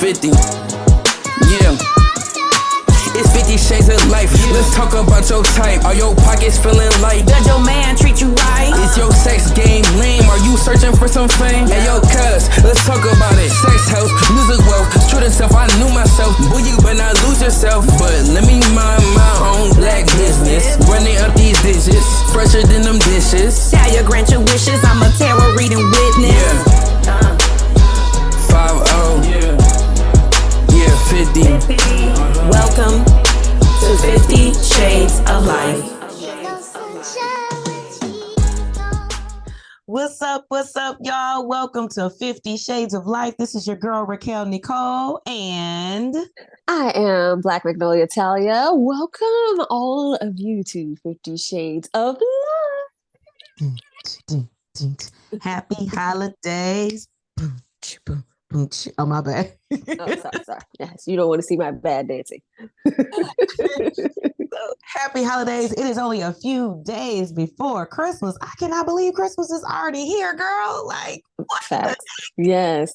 50. Yeah. It's 50 shades of life. Let's talk about your type. Are your pockets feeling light? Does your man treat you right? Is your sex game lame? Are you searching for some fame? Hey yo, cuz, let's talk about it. Sex, health, music, wealth, truth and self. I knew myself. Boy, you better not lose yourself. But let me mind my own black business. Running up these digits, fresher than them dishes. Talia, grant your wishes. I'm a tarot reading witness. Yeah. 5-0. Yeah, 50. Welcome to 50 Shades of Life. What's up, y'all? Welcome to 50 Shades of Life. This is your girl, Raquel Ne'Cole, and I am Black Magnolia Talia. Welcome all of you to 50 Shades of Life. Happy holidays. Oh, my bad. Oh, sorry. Yes, you don't want to see my bad dancing. Happy holidays. It is only a few days before Christmas. I cannot believe Christmas is already here, girl. Like, what? Facts. Yes.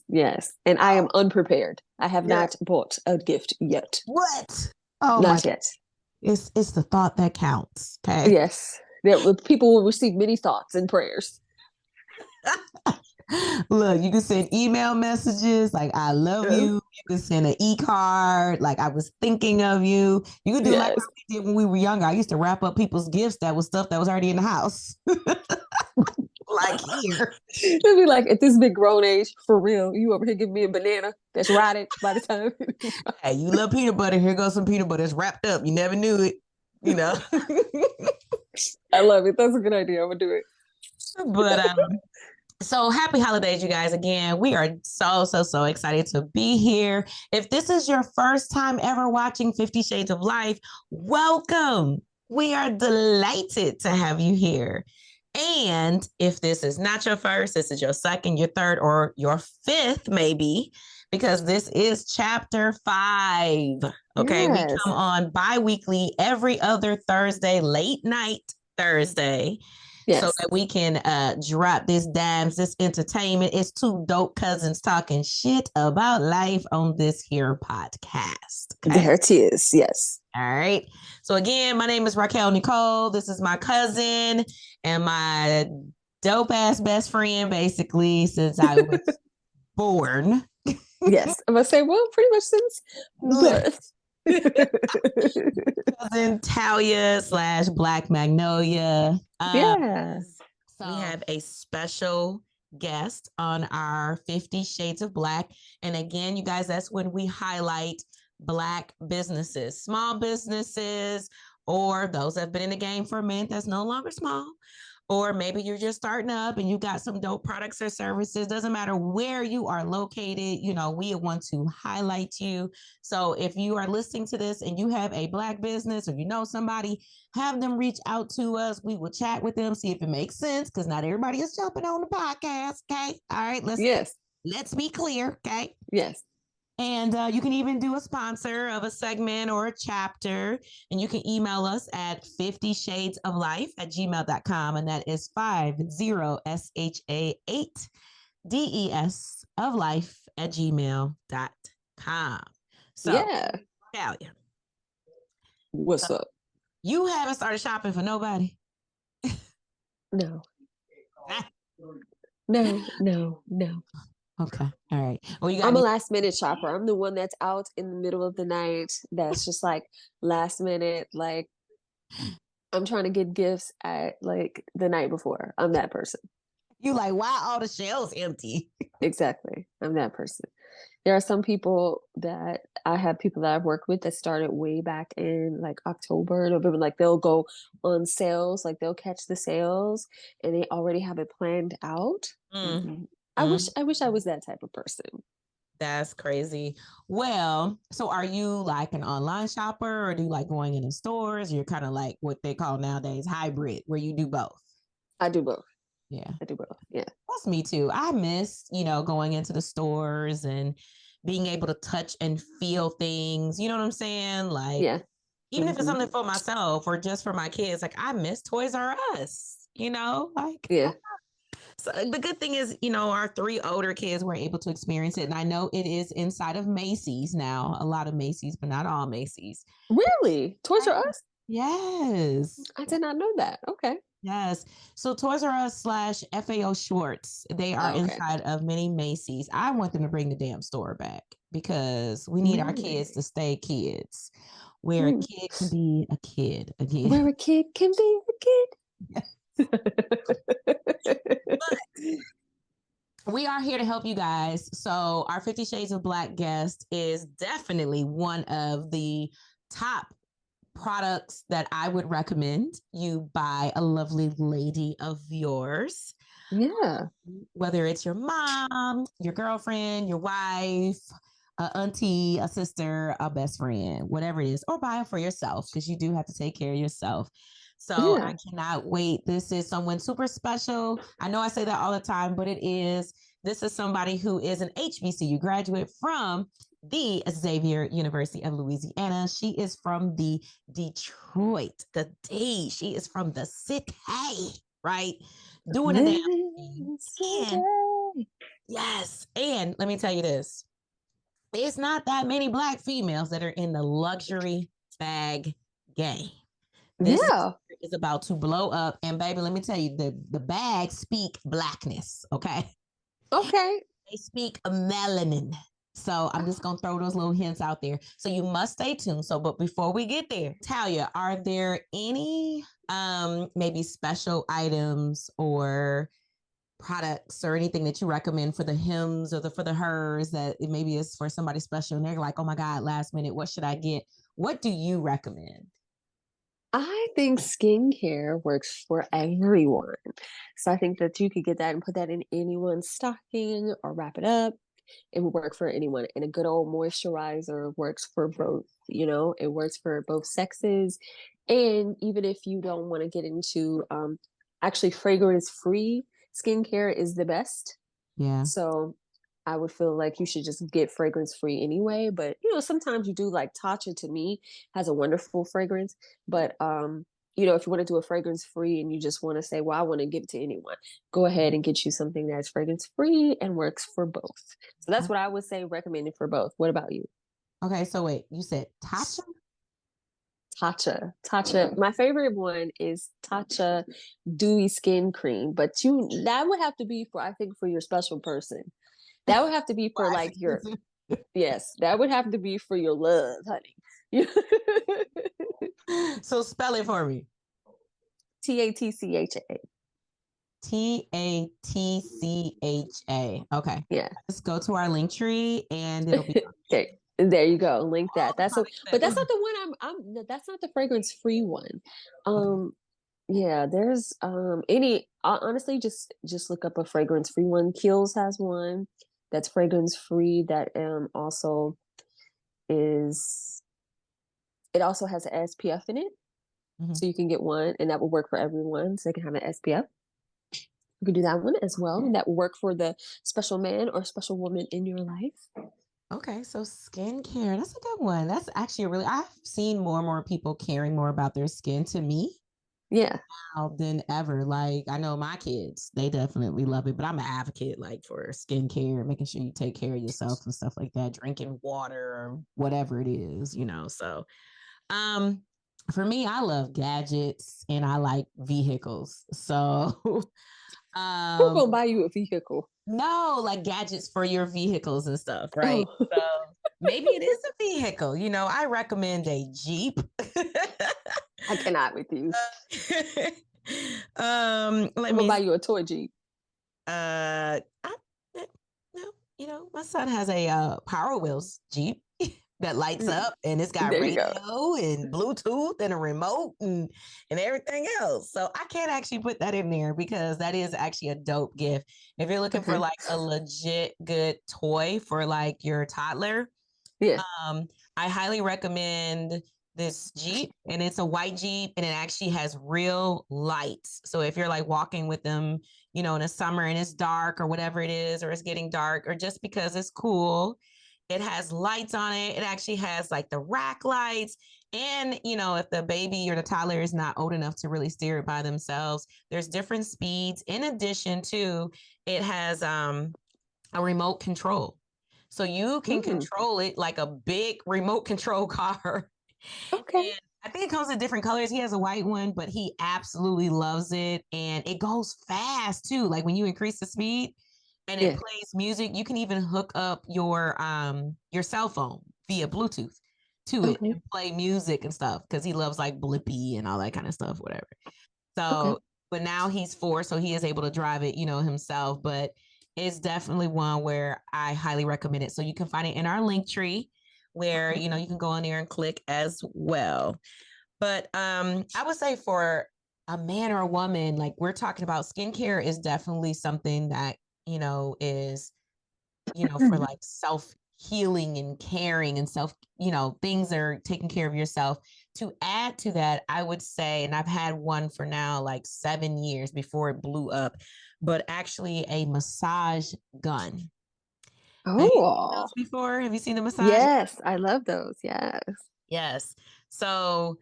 And I am unprepared. I have not bought a gift yet. What? Oh, not yet. It's the thought that counts. Okay. Yes. People will receive many thoughts and prayers. Look, you can send email messages like I love you. You can send an e-card like I was thinking of you. You can do like we did when we were younger. I used to wrap up people's gifts that was stuff that was already in the house. Like here. It'd be like, at this big grown age, for real, you over here giving me a banana that's rotted by the time. Hey, you love peanut butter. Here goes some peanut butter that's wrapped up. You never knew it, you know. I love it. That's a good idea. I'm gonna do it. But so happy holidays, you guys. Again, we are so excited to be here. If this is your first time ever watching 50 Shades of Life, welcome. We are delighted to have you here. And if this is not your first, this is your second, your third, or your fifth, maybe, because this is chapter 5. Okay, Yes. we come on bi-weekly every other Thursday, late night Thursday. Yes. So that we can drop this entertainment. It's two dope cousins talking shit about life on this here podcast. Okay? There it is. Yes. All right. So again, my name is Raquel Ne'Cole. This is my cousin and my dope ass best friend, basically, since I was born. Yes. I'm gonna say, well, pretty much since birth. Cousin Talia / Black Magnolia. Yeah. So we have a special guest on our 50 Shades of Black. And again, you guys, that's when we highlight Black businesses, small businesses, or those that have been in the game for a minute that's no longer small. Or maybe you're just starting up and you got some dope products or services. Doesn't matter where you are located. You know, we want to highlight you. So if you are listening to this and you have a Black business or you know somebody, have them reach out to us. We will chat with them, see if it makes sense, because not everybody is jumping on the podcast. Okay. All right. Let's be clear. Okay. Yes. And you can even do a sponsor of a segment or a chapter. And you can email us at 50shadesoflife@gmail.com. And that is 50SHA8DES of life@gmail.com. So, yeah. Talia, What's up? You haven't started shopping for nobody? No. Okay. All right. Well, I'm a last minute shopper. I'm the one that's out in the middle of the night. That's just like last minute. Like, I'm trying to get gifts at like the night before. I'm that person. You like, why all the shelves empty? Exactly. I'm that person. There are some people that I've worked with that started way back in like October, November. Like they'll go on sales, like they'll catch the sales and they already have it planned out. Mm-hmm. I wish I was that type of person. That's crazy. Well, so are you like an online shopper or do you like going into stores? You're kind of like what they call nowadays hybrid, where you do both. I do both. Yeah. I do both. Yeah. That's me too. I miss, going into the stores and being able to touch and feel things. You know what I'm saying? Like, yeah. Even if it's something for myself or just for my kids, like I miss Toys R Us, like, yeah. So the good thing is, our 3 older kids were able to experience it. And I know it is inside of Macy's now, a lot of Macy's, but not all Macy's. Really? Toys R Us? Yes. I did not know that. Okay. Yes. So Toys R Us / FAO Schwartz, they are Oh, okay. inside of many Macy's. I want them to bring the damn store back because we need our kids to stay kids, where a kid can be a kid again. Where a kid can be a kid. We are here to help you guys. So our 50 Shades of Black guest is definitely one of the top products that I would recommend you buy a lovely lady of yours. Yeah. Whether it's your mom, your girlfriend, your wife, a auntie, a sister, a best friend, whatever it is, or buy it for yourself because you do have to take care of yourself. So I cannot wait. This is someone super special. I know I say that all the time, but it is. This is somebody who is an HBCU graduate from the Xavier University of Louisiana. She is from the Detroit, the D. She is from the city, right? Doing a damn thing. Yes. And let me tell you this. It's not that many Black females that are in the luxury bag game. This is about to blow up. And baby, let me tell you, the bags speak Blackness, okay? Okay. They speak melanin. So I'm just going to throw those little hints out there. So you must stay tuned. So, but before we get there, Talia, are there any maybe special items or products or anything that you recommend for the hims or for the hers that it maybe is for somebody special and they're like, oh my God, last minute, what should I get? What do you recommend? I think skincare works for everyone. So I think that you could get that and put that in anyone's stocking or wrap it up. It would work for anyone. And a good old moisturizer works for both, it works for both sexes. And even if you don't want to get into actually fragrance-free skincare is the best. Yeah. So I would feel like you should just get fragrance free anyway. But sometimes you do, like Tatcha to me has a wonderful fragrance. But if you want to do a fragrance free and you just want to say, well, I want to give it to anyone, go ahead and get you something that's fragrance free and works for both. So that's what I would say, recommended for both. What about you? Okay, so wait, you said Tatcha? Tatcha. My favorite one is Tatcha Dewy Skin Cream, but that would have to be for, I think, for your special person. That would have to be for like your, yes, that would have to be for your love, honey. So spell it for me. Tatcha. Tatcha. Okay. Yeah. Let's go to our link tree and it'll be okay. There you go. Link that. But that's not the one that's not the fragrance free one. Yeah, there's honestly just look up a fragrance free one. Kiehl's has one that's fragrance free that also has an SPF in it. So you can get one and that will work for everyone. So they can have an SPF. You can do that one as well. And that will work for the special man or special woman in your life. Okay, so skincare, that's a good one. That's actually I've seen more and more people caring more about their skin to me. Yeah. Now than ever. Like, I know my kids, they definitely love it, but I'm an advocate for skincare, making sure you take care of yourself and stuff like that, drinking water or whatever it is, So, for me, I love gadgets and I like vehicles. So, who's gonna buy you a vehicle? No, like gadgets for your vehicles and stuff, right? Oh. So maybe it is a vehicle. I recommend a Jeep. I cannot with you. Let me buy you a toy Jeep. No, my son has a Power Wheels Jeep that lights up and it's got radio and Bluetooth and a remote and everything else. So I can't actually put that in there because that is actually a dope gift. If you're looking for like a legit good toy for like your toddler, I highly recommend this Jeep, and it's a white Jeep and it actually has real lights. So if you're like walking with them, in the summer and it's dark or whatever it is, or it's getting dark or just because it's cool, It has lights on it. It actually has like the rack lights. And, you know, if the baby or the toddler is not old enough to really steer it by themselves, there's different speeds. In addition to, it has a remote control. So you can control it like a big remote control car. Okay. And I think it comes in different colors. He has a white one, but he absolutely loves it. And it goes fast too. Like when you increase the speed and it Yeah. plays music, you can even hook up your cell phone via Bluetooth to it Okay. and play music and stuff because he loves like Blippy and all that kind of stuff, whatever. Okay. So, but now he's 4, so he is able to drive it, you know, himself. But it's definitely one where I highly recommend it. So you can find it in our link tree where, you know, you can go on there and click as well. But I would say for a man or a woman, like we're talking about, skincare is definitely something that, you know, is, you know, for like self healing and caring and self, you know, things are taking care of yourself. To add to that, I would say, and I've had one for now like 7 years before it blew up, but actually a massage gun. Have you seen Oh, those before? Have you seen the massage? yes. I love those. Yes. Yes. So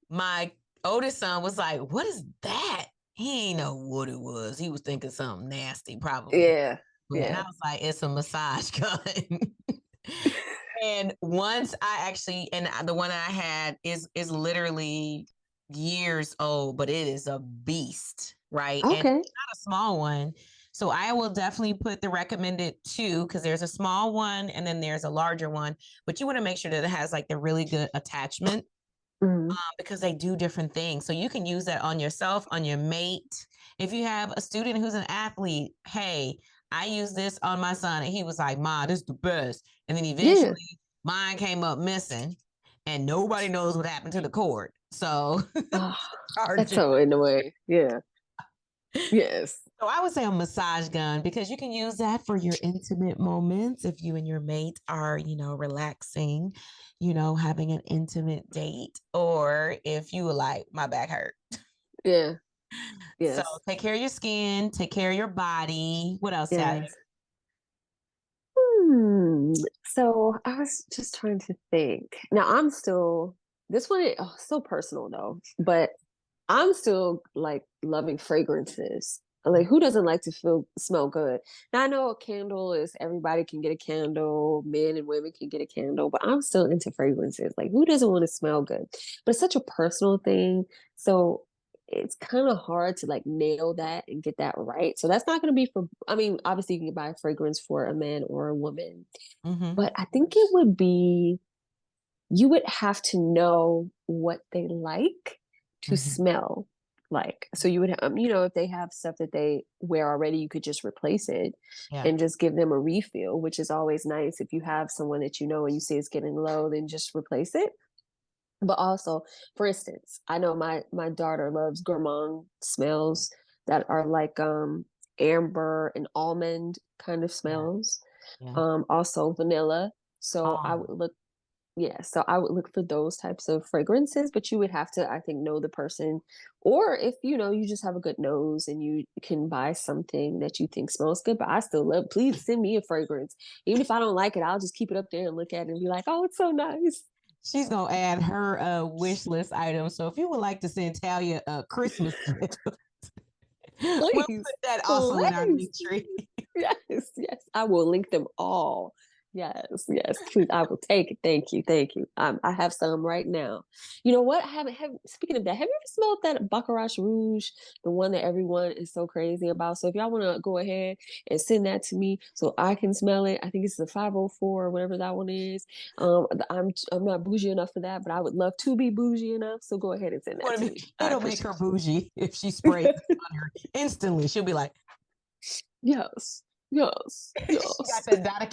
my oldest son was like, "What is that?" He ain't know what it was. He was thinking something nasty, probably. Yeah. And I Yeah. was like, "It's a massage gun." And once I actually, and the one I had is literally years old, but it is a beast, right? And Okay. it's not a small one. So I will definitely put the recommended 2 because there's a small one and then there's a larger one. But you want to make sure that it has like the really good attachment Mm. because they do different things. So you can use that on yourself, on your mate. If you have a student who's an athlete, hey, I use this on my son, and he was like, "Ma, this is the best." And then Yeah. eventually, mine came up missing, and nobody knows what happened to the cord. So Oh, that's charge it. so annoying. Yeah. Yes. So I would say a massage gun because you can use that for your intimate moments if you and your mate are, you know, relaxing, you know, having an intimate date, or if you were like, my back hurt. Yeah. So Yes. take care of your skin, take care of your body. What else, Talia? Yes. Hmm. So I was just trying to think. Now I'm still this one is so personal though, but I'm still like loving fragrances. Like who doesn't like to smell good? Now I know a candle is everybody can get a candle, men and women can get a candle, but I'm still into fragrances. Like who doesn't want to smell good? But it's such a personal thing. So it's kind of hard to like nail that and get that right. So that's not going to be for, I mean, obviously you can buy a fragrance for a man or a woman, Mm-hmm. but I think it would be, you would have to know what they like to Mm-hmm. smell like. So you would have, you know, if they have stuff that they wear already, you could just replace it Yeah. and just give them a refill, which is always nice. If you have someone that you know and you see it's getting low, then just replace it. But also, for instance, I know my daughter loves gourmand smells that are like amber and almond kind of Yeah. smells. Yeah. Also vanilla. So I Oh, would look, yeah, so I would look for those types of fragrances, but you would have to, I think, know the person. Or if you know you just have a good nose and you can buy something that you think smells good. But I still love, please send me a fragrance. Even if I don't like it, I'll just keep it up there and look at it and be like, oh, it's so nice. she's gonna add her wish list item. So if you would like to send Talia a Christmas gift, we'll Please, put that also in our please. link tree. Yes, yes. I will link them all. Yes, yes. Please, I will take it. Thank you, thank you. I have some right now. You know what? Have speaking of that, have you ever smelled that Baccarat Rouge, the one that everyone is so crazy about? So if y'all want to go ahead and send that to me so I can smell it, I think it's the 504 or whatever that one is. I'm not bougie enough for that, but I would love to be bougie enough. So go ahead and send that to me. I It'll make appreciate her bougie if she sprays it on her instantly. She'll be like, Yes, yes, she got yes. that Donna.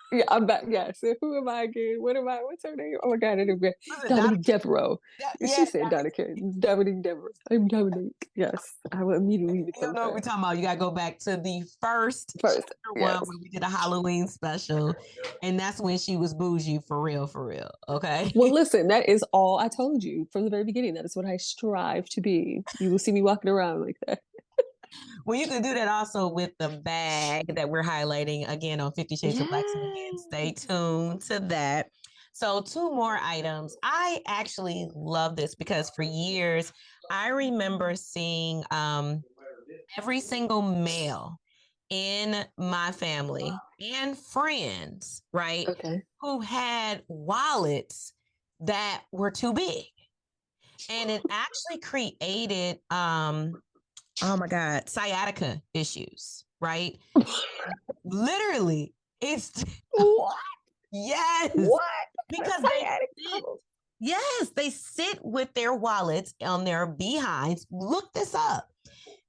Yeah, I'm back. Yeah. So who am I again? What am I? What's her name? Oh my God, anyway. Was it Donna? Dominique Devereaux. Yeah, She said Donica. Dominique Devereaux. I'm Dominique. Yes. I will immediately you don't become know what we're her. talking about. You gotta go back to the first First. one Yes. when we did a Halloween special, and that's when she was bougie for real, for real. Okay. Well, listen, that is all I told you from the very beginning. That is what I strive to be. You will see me walking around like that. Well, you can do that also with the bag that we're highlighting again on 50 Shades of Black. So again, stay tuned to that. So 2 more items. I actually love this because for years, I remember seeing every single male in my family and friends, right, Okay. who had wallets that were too big. And it actually created oh my God, sciatica issues, right? Literally, it's What? yes, What? because Sciatic sit, trouble. yes, they sit with their wallets on their behinds. Look this up.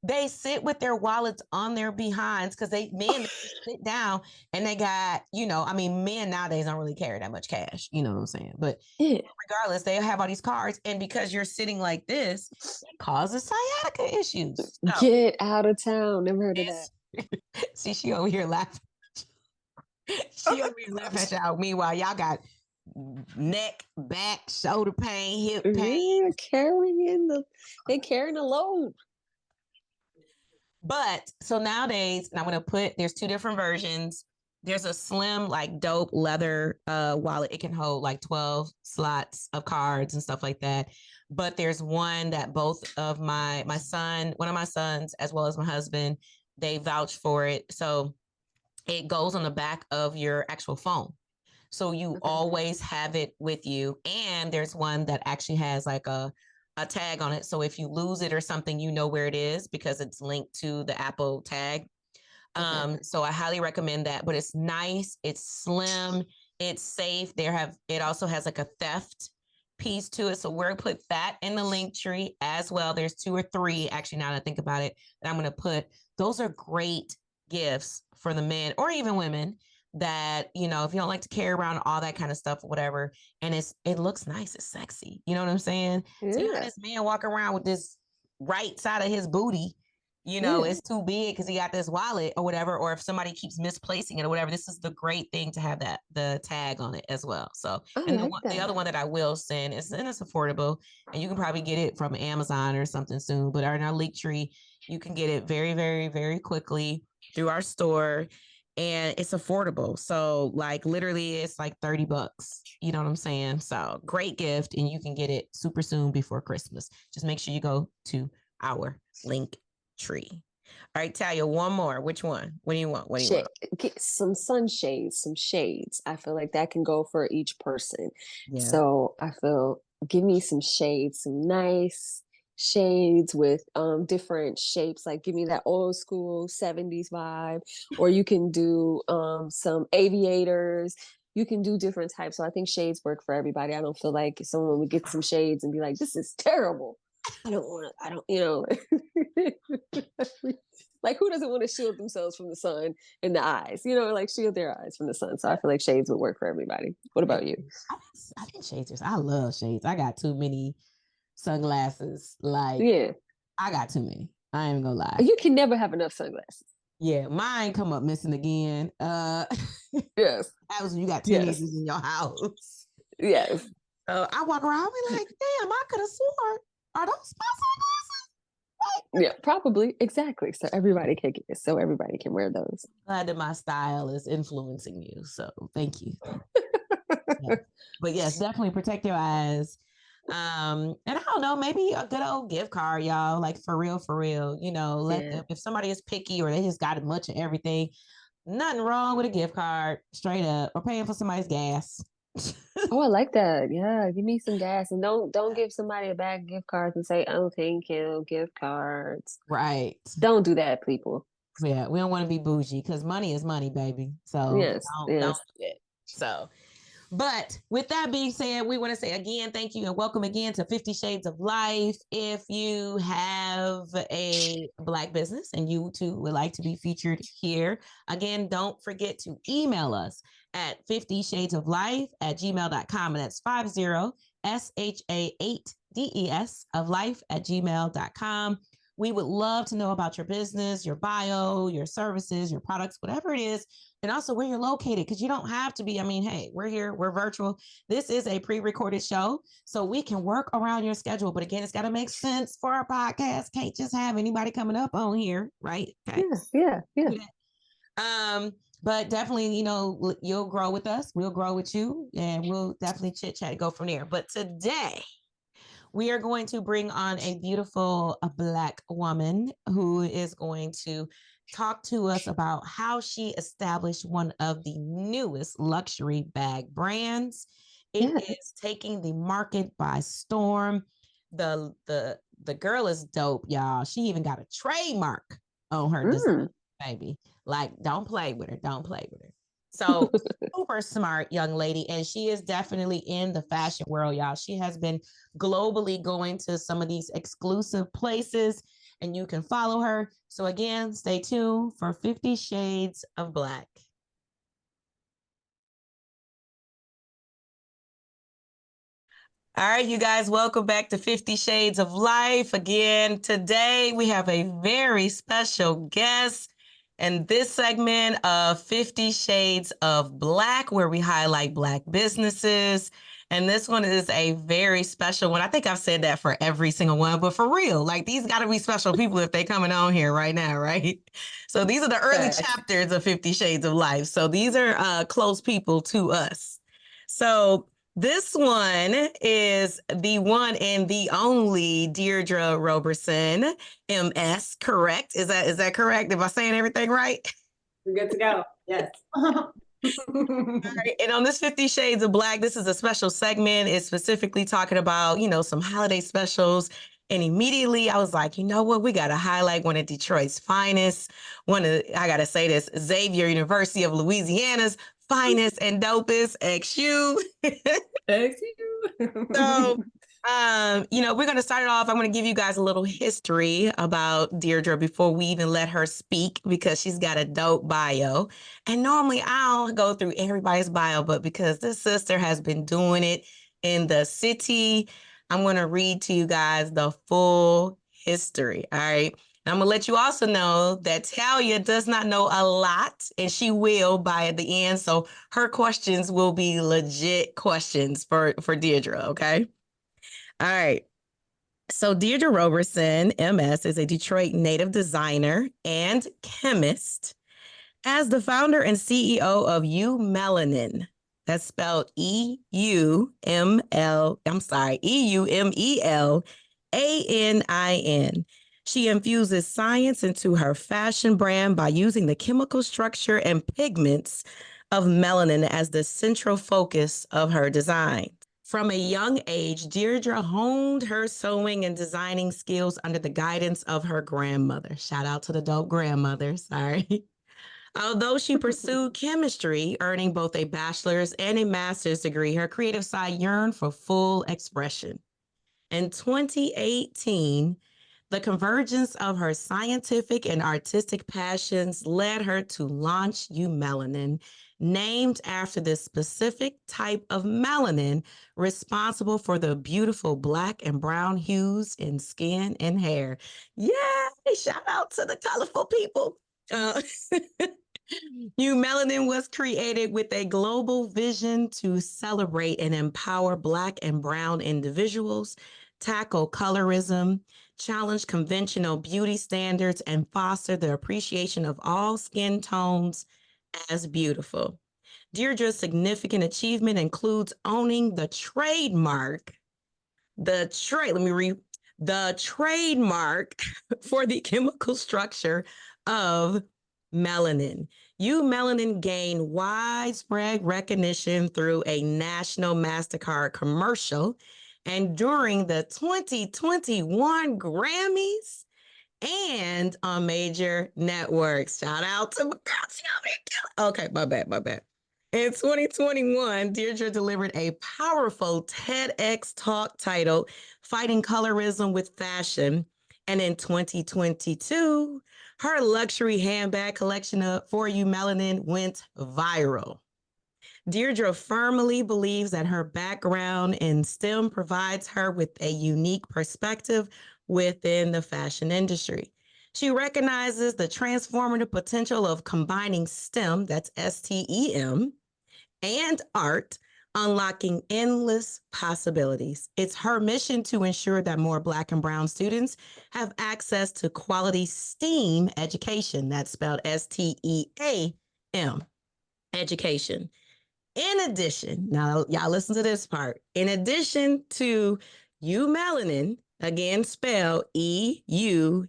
They sit with their wallets on their behinds because men sit down and they got, I mean, men nowadays don't really carry that much cash, you know what I'm saying? But Yeah. regardless, they have all these cards, and because you're sitting like this, it causes sciatica issues. So, Get out of town. Never heard of that. see, she over here laughing. She over here laughing at y'all. Meanwhile, y'all got neck, back, shoulder pain, hip pain. Yeah, carrying the load. But so nowadays, and I'm gonna there's 2 different versions. There's a slim, like dope leather wallet. It can hold like 12 slots of cards and stuff like that. But there's one that both of one of my sons, as well as my husband, they vouch for it. So it goes on the back of your actual phone. So you always have it with you. And there's one that actually has like a tag on it. So if you lose it or something, you know where it is because it's linked to the Apple tag. So I highly recommend that, but it's nice. It's slim. It's safe. It also has like a theft piece to it. So we're put that in the link tree as well. There's 2 or 3 actually, now that I think about it, that I'm going to put. Those are great gifts for the men or even women that, if you don't like to carry around all that kind of stuff or whatever, and it looks nice, it's sexy. You know what I'm saying? Yeah. So you have this man walking around with this right side of his booty, it's too big because he got this wallet or whatever, or if somebody keeps misplacing it or whatever, this is the great thing to have the tag on it as well. So, and the other one that I will send is, and it's affordable, and you can probably get it from Amazon or something soon, but in our link tree, you can get it very, very, very quickly through our store. And it's affordable. So like literally it's like $30. You know what I'm saying? So great gift. And you can get it super soon before Christmas. Just make sure you go to our link tree. All right, Talia, one more. Which one? What do you want? Get some sunshades, some shades. I feel like that can go for each person. Yeah. So I feel, give me some shades, some nice shades with different shapes. Like give me that old school 70s vibe, or you can do some aviators. You can do different types. So I think shades work for everybody. I don't feel like someone would get some shades and be like, this is terrible. Like who doesn't want to shield themselves from the sun and the eyes, like shield their eyes from the sun. So I feel like shades would work for everybody. What about you? I think shades. I love shades. I got too many sunglasses. Like, yeah, I got too many. I ain't gonna lie. You can never have enough sunglasses. Yeah, mine come up missing again. Yes. That was when you got teenagers in your house. Yes. I walk around and be like, damn, I could have sworn. Are those my sunglasses? Right? Yeah, probably. Exactly. So everybody can wear those. Glad that my style is influencing you. So thank you. Yeah. But yes, definitely protect your eyes. And I don't know, maybe a good old gift card, y'all. Like for real. Let them, if somebody is picky or they just got much of everything, nothing wrong with a gift card, straight up, or paying for somebody's gas. Oh, I like that. Yeah, give me some gas, and don't give somebody a bag of gift cards and say, "Oh, thank you, gift cards." Right. Don't do that, people. Yeah, we don't want to be bougie because money is money, baby. So yes, don't do it. So, but with that being said, we want to say again, thank you and welcome again to 50 Shades of Life. If you have a Black business and you too would like to be featured here, again, don't forget to email us at 50shadesoflife@gmail.com. And that's 50SHA8DES of life@gmail.com. We would love to know about your business, your bio, your services, your products, whatever it is, and also where you're located, because you don't have to be. I mean, hey, we're here, we're virtual. This is a pre-recorded show, so we can work around your schedule. But again, it's got to make sense for our podcast. Can't just have anybody coming up on here, right? Okay. Yeah. But definitely, you know, you'll grow with us, we'll grow with you, and we'll definitely chit chat and go from there. But today, we are going to bring on a beautiful Black woman who is going to talk to us about how she established one of the newest luxury bag brands. It is taking the market by storm. The girl is dope, y'all. She even got a trademark on her design, baby. Like, don't play with her. Don't play with her. So super smart young lady. And she is definitely in the fashion world, y'all. She has been globally going to some of these exclusive places, and you can follow her. So again, stay tuned for 50 Shades of Black. All right, you guys, welcome back to 50 Shades of Life. Again, today we have a very special guest in this segment of 50 Shades of Black, where we highlight Black businesses. And this one is a very special one. I think I've said that for every single one, but for real, like, these got to be special people if they're coming on here right now, right? So these are the early chapters of 50 Shades of Life. So these are close people to us. So this one is the one and the only Deirdre Roberson, MS, correct? Is that correct? Am I saying everything right? We're good to go. Yes. All right. And on this 50 Shades of Black, this is a special segment. It's specifically talking about, you know, some holiday specials. And immediately I was like, you know what? We got to highlight one of Detroit's finest. I got to say this, Xavier University of Louisiana's finest and dopest, XU. So, you know, we're going to start it off. I'm going to give you guys a little history about Deirdre before we even let her speak, because she's got a dope bio. And normally I'll go through everybody's bio, but because this sister has been doing it in the city, I'm going to read to you guys the full history. All right. I'm going to let you also know that Talia does not know a lot, and she will by the end. So her questions will be legit questions for Deirdre, okay? All right. So Deirdre Roberson, MS, is a Detroit native designer and chemist. As the founder and CEO of EUMELANIN, that's spelled EUMELANIN. She infuses science into her fashion brand by using the chemical structure and pigments of melanin as the central focus of her design. From a young age, Deirdre honed her sewing and designing skills under the guidance of her grandmother. Shout out to the dope grandmothers. Sorry. Although she pursued chemistry, earning both a bachelor's and a master's degree, her creative side yearned for full expression. In 2018, the convergence of her scientific and artistic passions led her to launch EUMELANIN, named after the specific type of melanin responsible for the beautiful black and brown hues in skin and hair. Yay! Shout out to the colorful people. EUMELANIN was created with a global vision to celebrate and empower Black and brown individuals, tackle colorism, challenge conventional beauty standards, and foster the appreciation of all skin tones as beautiful. Deirdre's significant achievement includes owning the trademark for the chemical structure of melanin. EUMELANIN gained widespread recognition through a national MasterCard commercial and during the 2021 Grammys and on major networks. Shout out to my girl. Okay, my bad. In 2021, Deirdre delivered a powerful TEDx talk titled Fighting Colorism with Fashion. And in 2022, her luxury handbag collection for EUMELANIN went viral. Deirdre firmly believes that her background in STEM provides her with a unique perspective within the fashion industry. She recognizes the transformative potential of combining STEM, that's STEM, and art, unlocking endless possibilities. It's her mission to ensure that more Black and Brown students have access to quality STEAM education. That's spelled STEAM education. In addition, now y'all listen to this part. In addition to EUMELANIN, again spelled EUMELANIN,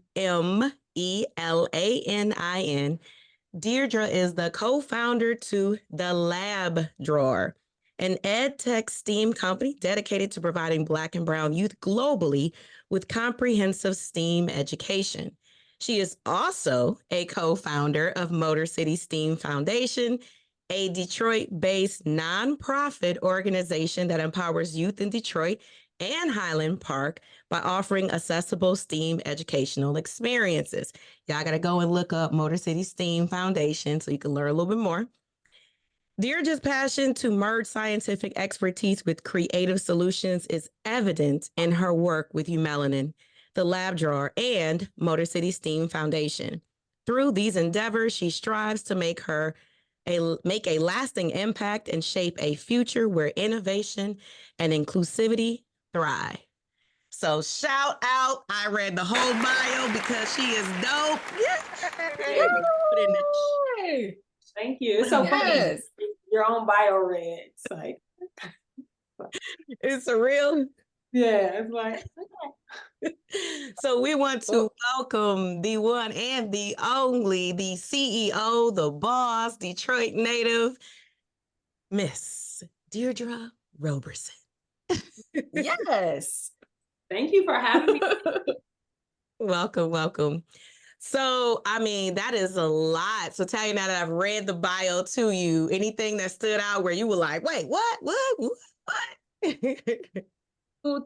Deirdre is the co-founder to The Lab Drawer, an ed tech STEAM company dedicated to providing Black and Brown youth globally with comprehensive STEAM education. She is also a co-founder of Motor City STEAM Foundation, a Detroit-based nonprofit organization that empowers youth in Detroit and Highland Park by offering accessible STEAM educational experiences. Y'all got to go and look up Motor City STEAM Foundation so you can learn a little bit more. Deirdre's passion to merge scientific expertise with creative solutions is evident in her work with EUMELANIN, the Lab Drawer, and Motor City STEAM Foundation. Through these endeavors, she strives to make a lasting impact and shape a future where innovation and inclusivity thrive. So shout out. I read the whole bio because she is dope. Yay! Thank you. It's so funny. Your own bio read. It's like, It's surreal. yeah, it's like, okay. So we want to welcome the one and the only, the CEO, the boss, Detroit native, Miss Deirdre Roberson. Yes. Thank you for having me. Welcome, welcome. So, I mean, that is a lot. So, Talia, now that I've read the bio to you, anything that stood out where you were like, wait, what?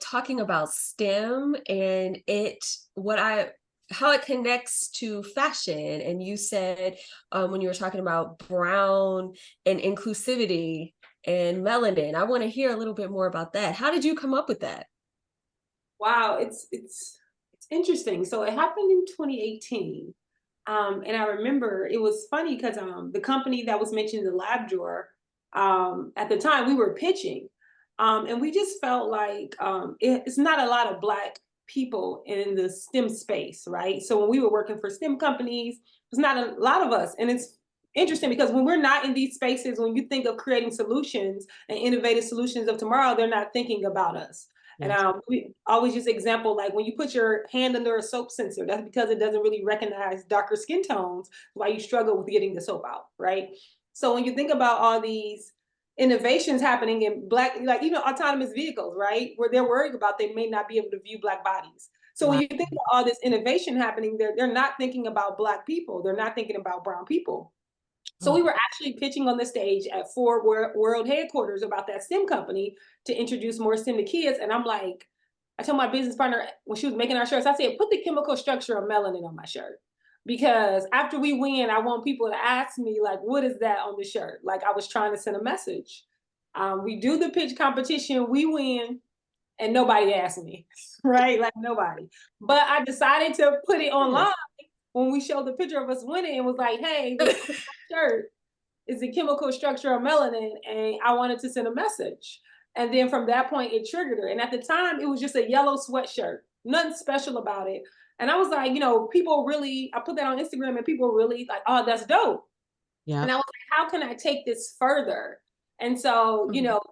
Talking about STEM and how it connects to fashion. And you said when you were talking about brown and inclusivity and melanin, I want to hear a little bit more about that. How did you come up with that? Wow, it's interesting. So it happened in 2018. And I remember it was funny because the company that was mentioned, the Lab Drawer, at the time we were pitching. And we just felt like it's not a lot of Black people in the STEM space, right? So when we were working for STEM companies, there's not a lot of us. And it's interesting because when we're not in these spaces, when you think of creating solutions and innovative solutions of tomorrow, they're not thinking about us. Yes. And we always use example, like when you put your hand under a soap sensor, that's because it doesn't really recognize darker skin tones, why you struggle with getting the soap out, right? So when you think about all these innovations happening in Black, like even autonomous vehicles, right? Where they're worried about they may not be able to view Black bodies. So when you think about all this innovation happening, they're not thinking about Black people. They're not thinking about brown people. So we were actually pitching on the stage at Ford World Headquarters about that STEM company to introduce more STEM to kids. And I'm like, I told my business partner when she was making our shirts, I said, put the chemical structure of melanin on my shirt. Because after we win, I want people to ask me, like, what is that on the shirt? Like I was trying to send a message. We do the pitch competition, we win, and nobody asked me, right? Like nobody. But I decided to put it online when we showed the picture of us winning and was like, hey, this shirt is the chemical structure of melanin, and I wanted to send a message. And then from that point, it triggered her. And at the time, it was just a yellow sweatshirt, nothing special about it. And I was like, people really, I put that on Instagram and people really like, oh, that's dope. Yeah. And I was like, how can I take this further? And so,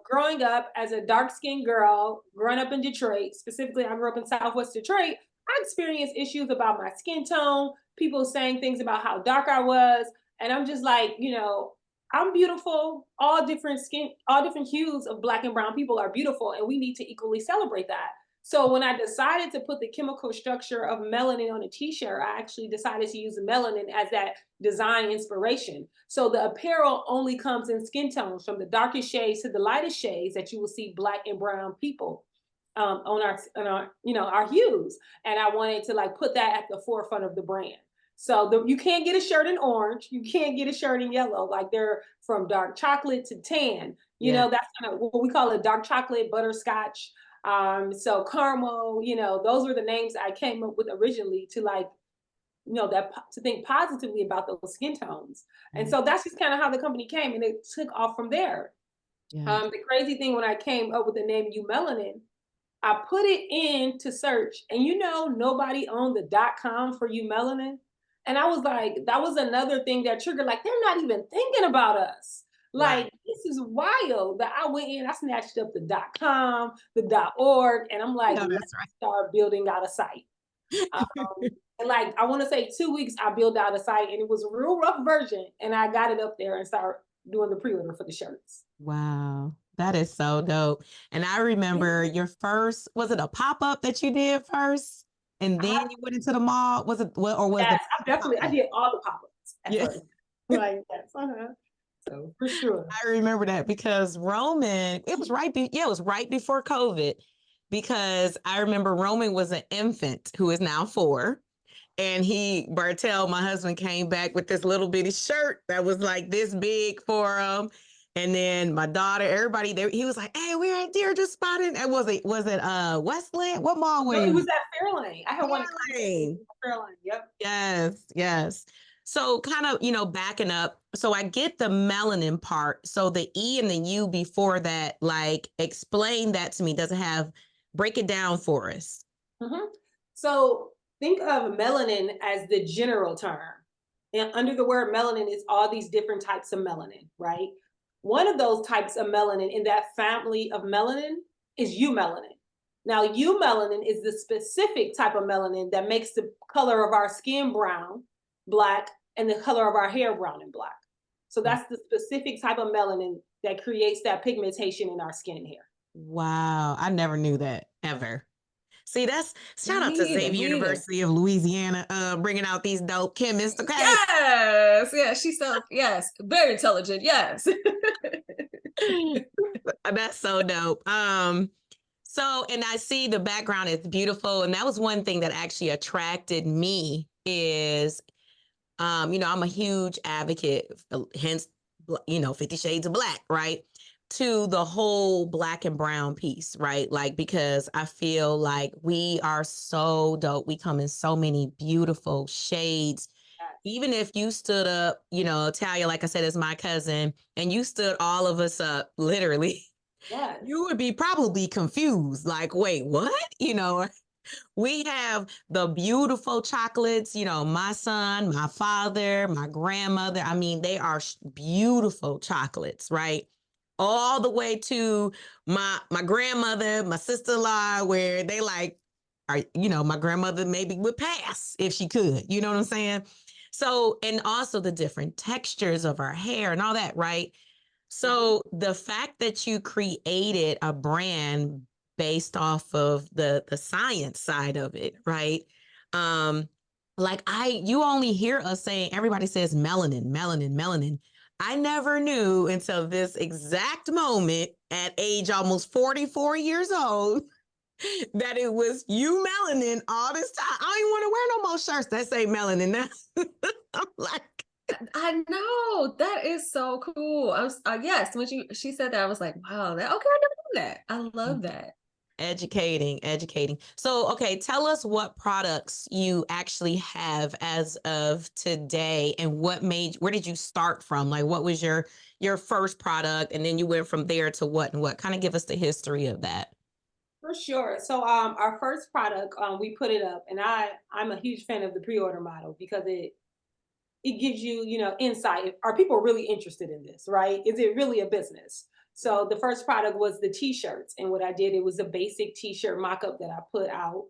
growing up as a dark-skinned girl, growing up in Detroit, specifically, I grew up in Southwest Detroit, I experienced issues about my skin tone, people saying things about how dark I was. And I'm just like, I'm beautiful. All different hues of Black and brown people are beautiful, and we need to equally celebrate that. So when I decided to put the chemical structure of melanin on a t-shirt, I actually decided to use melanin as that design inspiration. So the apparel only comes in skin tones, from the darkest shades to the lightest shades that you will see Black and brown people on our hues. And I wanted to put that at the forefront of the brand. So you can't get a shirt in orange. You can't get a shirt in yellow. Like they're from dark chocolate to tan. That's kind of what we call a dark chocolate butterscotch. So caramel, those were the names I came up with originally to like, to think positively about those skin tones. And so that's just kind of how the company came, and it took off from there. Yeah. The crazy thing, when I came up with the name EUMELANIN, I put it in to search, and nobody owned the .com for EUMELANIN. And I was like, that was another thing that triggered, like, they're not even thinking about us. Like, Right. this is wild. That I went in, I snatched up the .com, the .org, and I'm like, No, let's that's right. start building out a site. And like, I want to say 2 weeks, I built out a site, and it was a real rough version. And I got it up there and started doing the pre-order for the shirts. Wow. That is so dope. And I remember your first, was it a pop-up that you did first? And then you went into the mall? Was it, or was Yes, the I did all the pop-ups at Yeah. first. Like, yes, So for sure. I remember that because Roman, it was it was right before COVID, because I remember Roman was an infant who is now 4. And Bartel, my husband, came back with this little bitty shirt that was like this big for him. And then my daughter, everybody there, he was like, "Hey, we're at Deirdre spotting." And was it Westland? What mall were No, it you? was at Fairlane. I had one Fairlane. at Fairlane. Yep. Yes, yes. So kind of, backing up. So I get the melanin part. So the E and the U before that, like, explain that to me. Break it down for us. Mm-hmm. So think of melanin as the general term. And under the word melanin is all these different types of melanin, right? One of those types of melanin in that family of melanin is eumelanin. Now, eumelanin is the specific type of melanin that makes the color of our skin brown, black, and the color of our hair brown and black. So that's the specific type of melanin that creates that pigmentation in our skin and hair. Wow. I never knew that ever. See, that's shout out to Me Xavier neither. University of Louisiana, bringing out these dope chemists. Okay. Yes, yeah, she's so very intelligent. Yes. That's so dope. So, and I see the background is beautiful. And that was one thing that actually attracted me is, I'm a huge advocate, hence, 50 Shades of Black, right? To the whole Black and brown piece, right? Like, because I feel like we are so dope. We come in so many beautiful shades. Even if you stood up, Talia, like I said, is my cousin, and you stood all of us up, literally, Yeah. you would be probably confused. Like, wait, what? We have the beautiful chocolates, my son, my father, my grandmother. I mean, they are beautiful chocolates, right? All the way to my grandmother, my sister-in-law, where they like, my grandmother maybe would pass if she could, you know what I'm saying? So, and also the different textures of our hair and all that, right? So the fact that you created a brand based off of the science side of it, right? Like you only hear us saying, everybody says melanin, melanin, melanin. I never knew until this exact moment at age almost 44 years old that it was eumelanin all this time. I don't even want to wear no more shirts that say melanin now. I'm like, I know, that is so cool. I was yes, when she said that, I was like, wow, okay, I never knew that. I love that. Educating. So, okay, tell us what products you actually have as of today, and where did you start from? Like, what was your first product, and then you went from there to what and what? Kind of give us the history of that. For sure. So our first product, we put it up, and I'm a huge fan of the pre-order model because it gives you, insight. Are people really interested in this, right? Is it really a business? So the first product was the t-shirts. And what I did, it was a basic t-shirt mock-up that I put out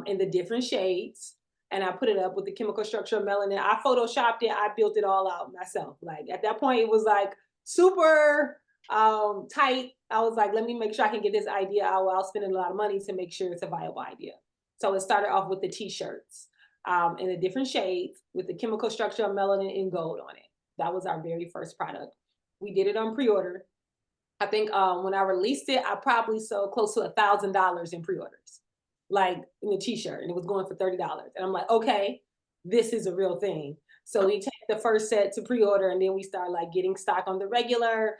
in the different shades. And I put it up with the chemical structure of melanin. I photoshopped it. I built it all out myself. Like at that point, it was like super tight. I was like, let me make sure I can get this idea out without spending a lot of money to make sure it's a viable idea. So it started off with the t-shirts in the different shades with the chemical structure of melanin and gold on it. That was our very first product. We did it on pre-order. I think when I released it, I probably sold close to $1,000 in pre-orders, like in the t-shirt, and it was going for $30. And I'm like, okay, this is a real thing. So we take the first set to pre-order, and then we start like getting stock on the regular.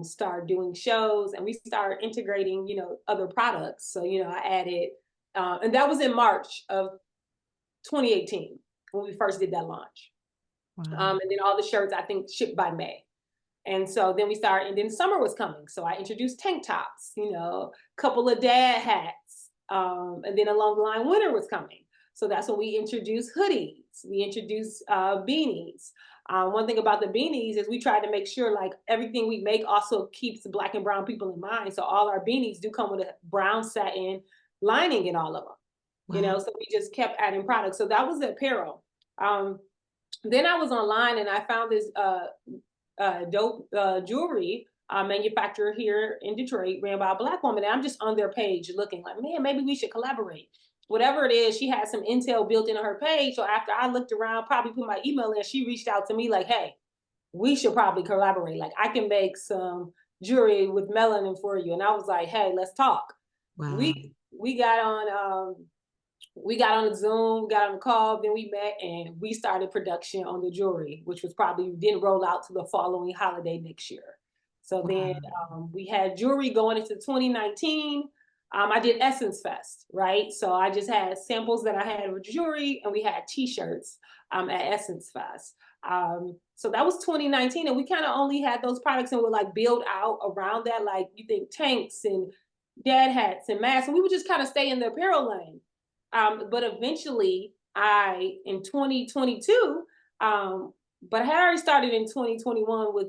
start doing shows, and we start integrating, you know, other products. So, you know, I added, and that was in March of 2018 when we first did that launch. Wow. And then all the shirts, I think, shipped by May. And so then we started, and then summer was coming. So I introduced tank tops, you know, a couple of dad hats. And then along the line, winter was coming. So that's when we introduced hoodies. We introduced beanies. One thing about the beanies is we try to make sure like everything we make also keeps Black and brown people in mind. So all our beanies do come with a brown satin lining in all of them. Wow. You know, so we just kept adding products. So that was the apparel. Then I was online and I found this dope jewelry manufacturer here in Detroit, ran by a Black woman. And I'm just on their page looking like, man, maybe we should collaborate. Whatever it is, she had some intel built into her page. So after I looked around, probably put my email in, she reached out to me like, hey, we should probably collaborate. Like I can make some jewelry with melanin for you. And I was like, hey, let's talk. Wow. We got on the Zoom, we got on the call, then we met and we started production on the jewelry, which was probably didn't roll out to the following holiday next year. So then we had jewelry going into 2019. I did Essence Fest, right? So I just had samples that I had with jewelry and we had t-shirts at Essence Fest. So that was 2019 and we kind of only had those products and would like build out around that. Like you think tanks and dad hats and masks, and we would just kind of stay in the apparel lane. But eventually in 2022, but I had already started in 2021 with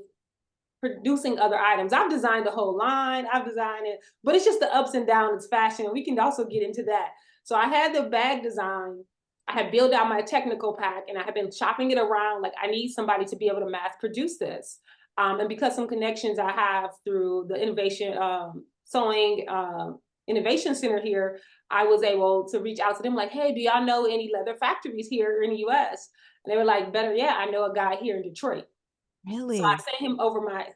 producing other items. I've designed the whole line, I've designed it, but it's just the ups and downs, fashion, and we can also get into that. So I had the bag design, I had built out my technical pack, and I have been shopping it around, like I need somebody to be able to mass produce this. And because some connections I have through the innovation, sewing innovation center here, I was able to reach out to them like, hey, do y'all know any leather factories here in the US? And they were like, better yet, I know a guy here in Detroit. Really? So I sent him over my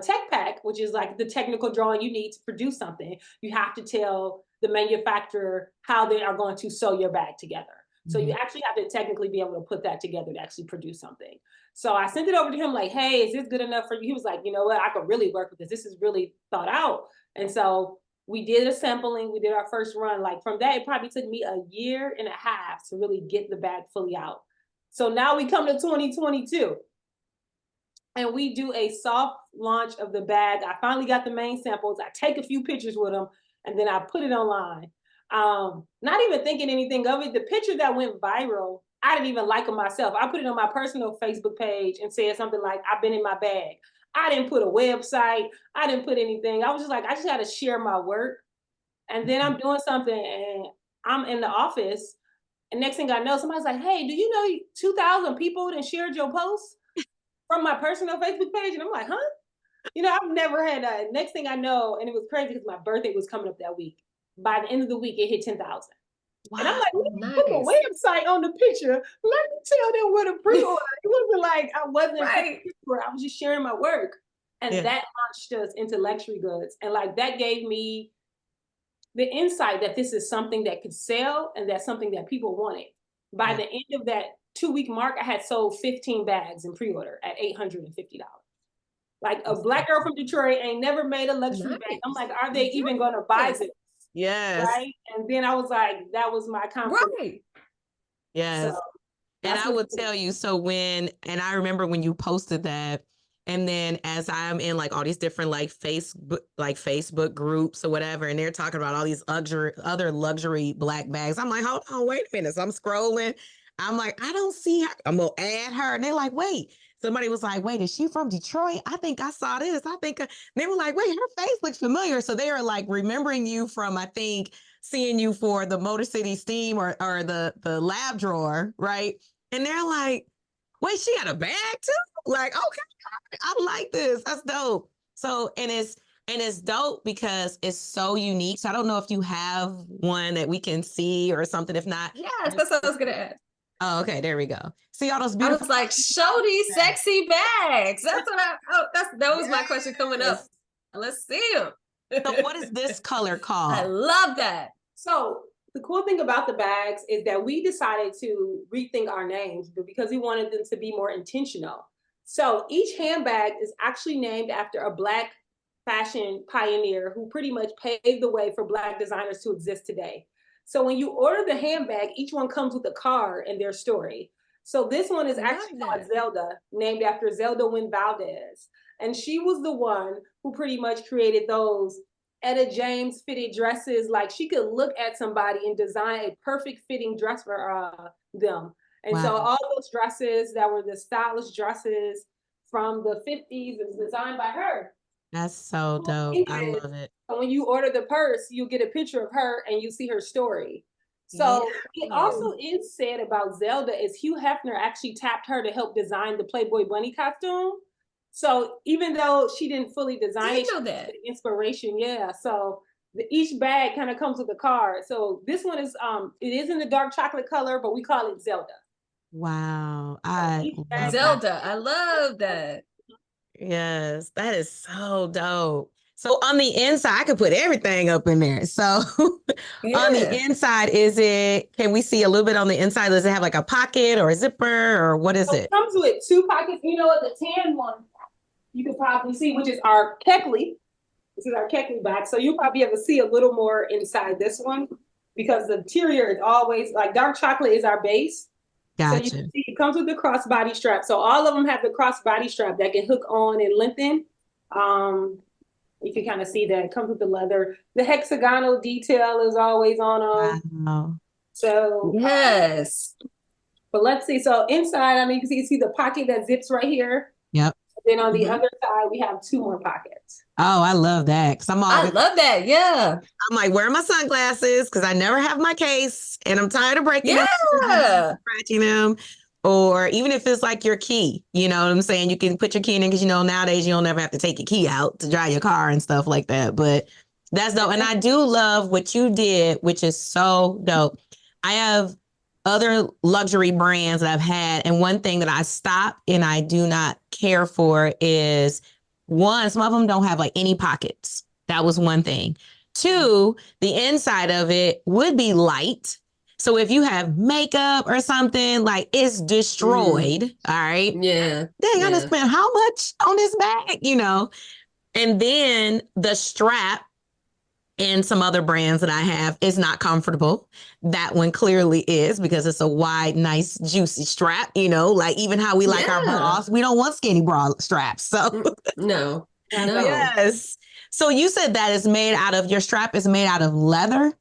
tech pack, which is like the technical drawing you need to produce something. You have to tell the manufacturer how they are going to sew your bag together. So you actually have to technically be able to put that together to actually produce something. So I sent it over to him like, hey, is this good enough for you? He was like, you know what, I could really work with this. This is really thought out. And so we did a sampling, we did our first run. Like from that, it probably took me a year and a half to really get the bag fully out. So now we come to 2022 and we do a soft launch of the bag. I finally got the main samples. I take a few pictures with them and then I put it online. Not even thinking anything of it. The picture that went viral, I didn't even like it myself. I put it on my personal Facebook page and said something like, I've been in my bag. I didn't put a website. I didn't put anything. I was just like, I just had to share my work. And then I'm doing something and I'm in the office. And next thing I know, somebody's like, hey, do you know 2,000 people that shared your post from my personal Facebook page? And I'm like, huh? You know, I've never had a, next thing I know, and it was crazy because my birthday was coming up that week. By the end of the week, it hit 10,000. Wow, and I'm like, let me put a website on the picture. Let me tell them where to pre-order. It wasn't like I wasn't I was just sharing my work. And that launched us into luxury goods. And like that gave me the insight that this is something that could sell and that's something that people wanted. By the end of that 2-week mark, I had sold 15 bags in pre-order at $850. Like a Black girl from Detroit ain't never made a luxury bag. I'm like, are they even gonna buy this? Yes. Right. And then I was like, that was my confidence. Right. Yes. So and I would tell you, so and I remember when you posted that, and then as I'm in like all these different like Facebook groups or whatever, and they're talking about all these other luxury Black bags. I'm like, hold on, wait a minute. So I'm scrolling. I'm like, I don't see her. I'm gonna add her. And they're like, wait. Somebody was like, wait, is she from Detroit? I think I saw this. I think they were like, wait, her face looks familiar. So they are like remembering you from, I think, seeing you for the Motor City Steam or the lab drawer, right? And they're like, wait, she got a bag too? Like, okay, I like this. That's dope. So, and it's dope because it's so unique. So I don't know if you have one that we can see or something. If not, yes, that's what I was gonna ask. Oh, okay. There we go. See all those beautiful. I was like, show these sexy bags. That's what that was my question coming up. Let's see them. So what is this color called? I love that. So the cool thing about the bags is that we decided to rethink our names, but because we wanted them to be more intentional. So each handbag is actually named after a Black fashion pioneer who pretty much paved the way for Black designers to exist today. So when you order the handbag, each one comes with a card and their story. So this one is actually called Zelda, named after Zelda Wynn Valdez. And she was the one who pretty much created those Etta James fitted dresses. Like she could look at somebody and design a perfect fitting dress for them. And so all those dresses that were the stylish dresses from the 50s is designed by her. That's so dope. I love it. So when you order the purse, you get a picture of her and you see her story. So it also is said about Zelda is Hugh Hefner actually tapped her to help design the Playboy Bunny costume. So even though she didn't fully design it, she had inspiration. Yeah. So each bag kind of comes with a card. So this one is it is in the dark chocolate color, but we call it Zelda. Wow. Zelda. I love that. Yes, that is so dope. So on the inside, I could put everything up in there. So on the inside, can we see a little bit on the inside? Does it have like a pocket or a zipper or what is it? It comes with 2 pockets. You know what, the tan one, you can probably see, which is our Keckley. This is our Keckley bag. So you'll probably be able to see a little more inside this one because the interior is always like dark chocolate is our base. Gotcha. So you can see it comes with the crossbody strap. So all of them have the crossbody strap that can hook on and lengthen. You can kind of see that it comes with the leather. The hexagonal detail is always on them. Wow. So yes. But let's see. So inside, I mean, you can see the pocket that zips right here. Yep. Then on the other side, we have 2 more pockets. Oh, I love that. I love that. Yeah. I'm like, where are my sunglasses? Because I never have my case and I'm tired of breaking them, scratching them. Or even if it's like your key, you know what I'm saying? You can put your key in because, you know, nowadays you don't ever have to take your key out to drive your car and stuff like that. But that's dope. And I do love what you did, which is so dope. I have other luxury brands that I've had. And one thing that I stop and I do not care for is one, some of them don't have like any pockets. That was one thing. 2, the inside of it would be light. So if you have makeup or something, like it's destroyed. All right. Yeah. Dang, I just spent how much on this bag, you know? And then the strap and some other brands that I have is not comfortable. That one clearly is because it's a wide, nice, juicy strap, you know, like even how we like our bras. We don't want skinny bra straps. So no. Yes. So you said that is made out of, your strap is made out of leather?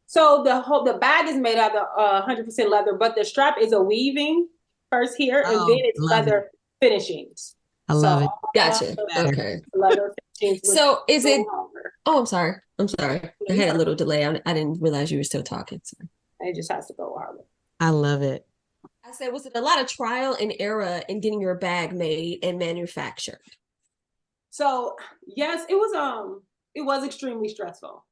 So the bag is made out of 100% leather, but the strap is a weaving first here, and then it's leather finishings. I love it. Gotcha. Okay. Leather finishings. So is it? Oh, I'm sorry. I had a little delay. I didn't realize you were still talking. Sorry. It just has to go harder. I love it. I said, was it a lot of trial and error in getting your bag made and manufactured? So yes, it was extremely stressful.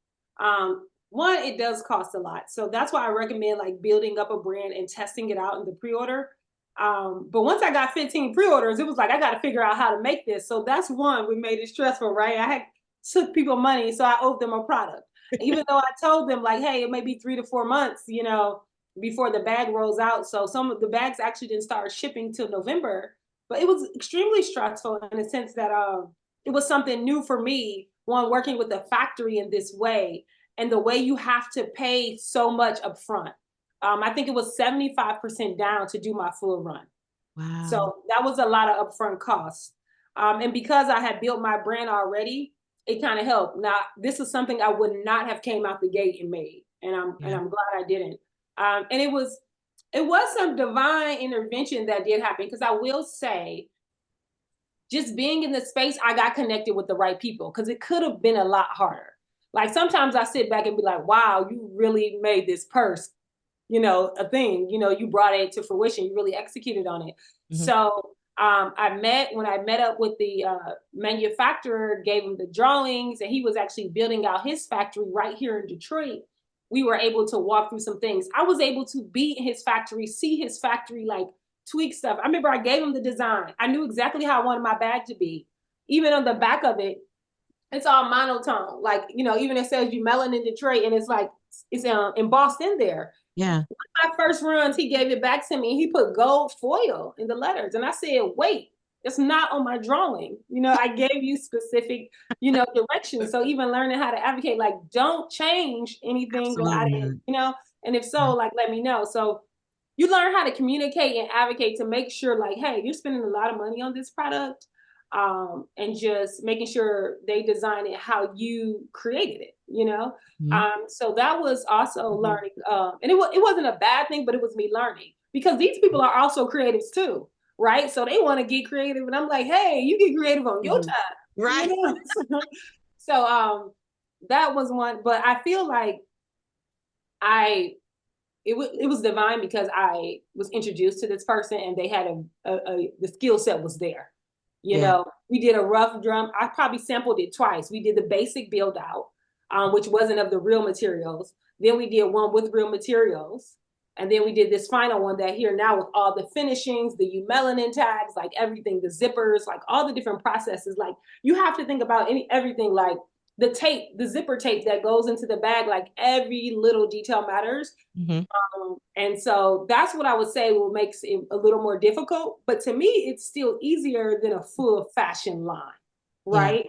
One, it does cost a lot. So that's why I recommend like building up a brand and testing it out in the pre-order. But once I got 15 pre-orders, it was like, I got to figure out how to make this. So that's one, we made it stressful, right? I took people money, so I owed them a product. Even though I told them like, hey, it may be 3 to 4 months, you know, before the bag rolls out. So some of the bags actually didn't start shipping till November, but it was extremely stressful in the sense that it was something new for me, one, working with a factory in this way. And the way you have to pay so much upfront. I think it was 75% down to do my full run. Wow. So that was a lot of upfront costs. And because I had built my brand already, it kind of helped. Now, this is something I would not have came out the gate and made. And I'm glad I didn't. And it was some divine intervention that did happen. Because I will say, just being in the space, I got connected with the right people. Because it could have been a lot harder. Like sometimes I sit back and be like, wow, you really made this purse, you know, a thing, you know, you brought it to fruition, you really executed on it. Mm-hmm. So when I met up with the manufacturer, gave him the drawings, and he was actually building out his factory right here in Detroit. We were able to walk through some things. I was able to be in his factory, see his factory, like tweak stuff. I remember I gave him the design. I knew exactly how I wanted my bag to be. Even on the back of it, it's all monotone. Like, you know, even it says EUMELANIN Detroit, and it's like, it's embossed in there. Yeah. One of my first runs, he gave it back to me. He put gold foil in the letters. And I said, wait, It's not on my drawing. You know, I gave you specific, you know, directions. So even learning how to advocate, like, don't change anything that I didn't, you know, and if so, like, let me know. So you learn how to communicate and advocate to make sure, like, hey, you're spending a lot of money on this product, and just making sure they design it how you created it, you know. So that was also learning, and it wasn't a bad thing, but it was me learning, because these people are also creatives too, right? So they want to get creative, and I'm like, hey, you get creative on your time, right? You know? So that was one, but I feel like it was divine, because I was introduced to this person, and they had the skill set was there. You know, we did a rough drum. I probably sampled it twice. We did the basic build out, which wasn't of the real materials. Then we did one with real materials. And then we did this final one that here now with all the finishings, the EUMELANIN tags, like everything, the zippers, like all the different processes. Like, you have to think about everything, like the tape, the zipper tape that goes into the bag, like every little detail matters. And so that's what I would say will makes it a little more difficult. But to me, it's still easier than a full fashion line, right?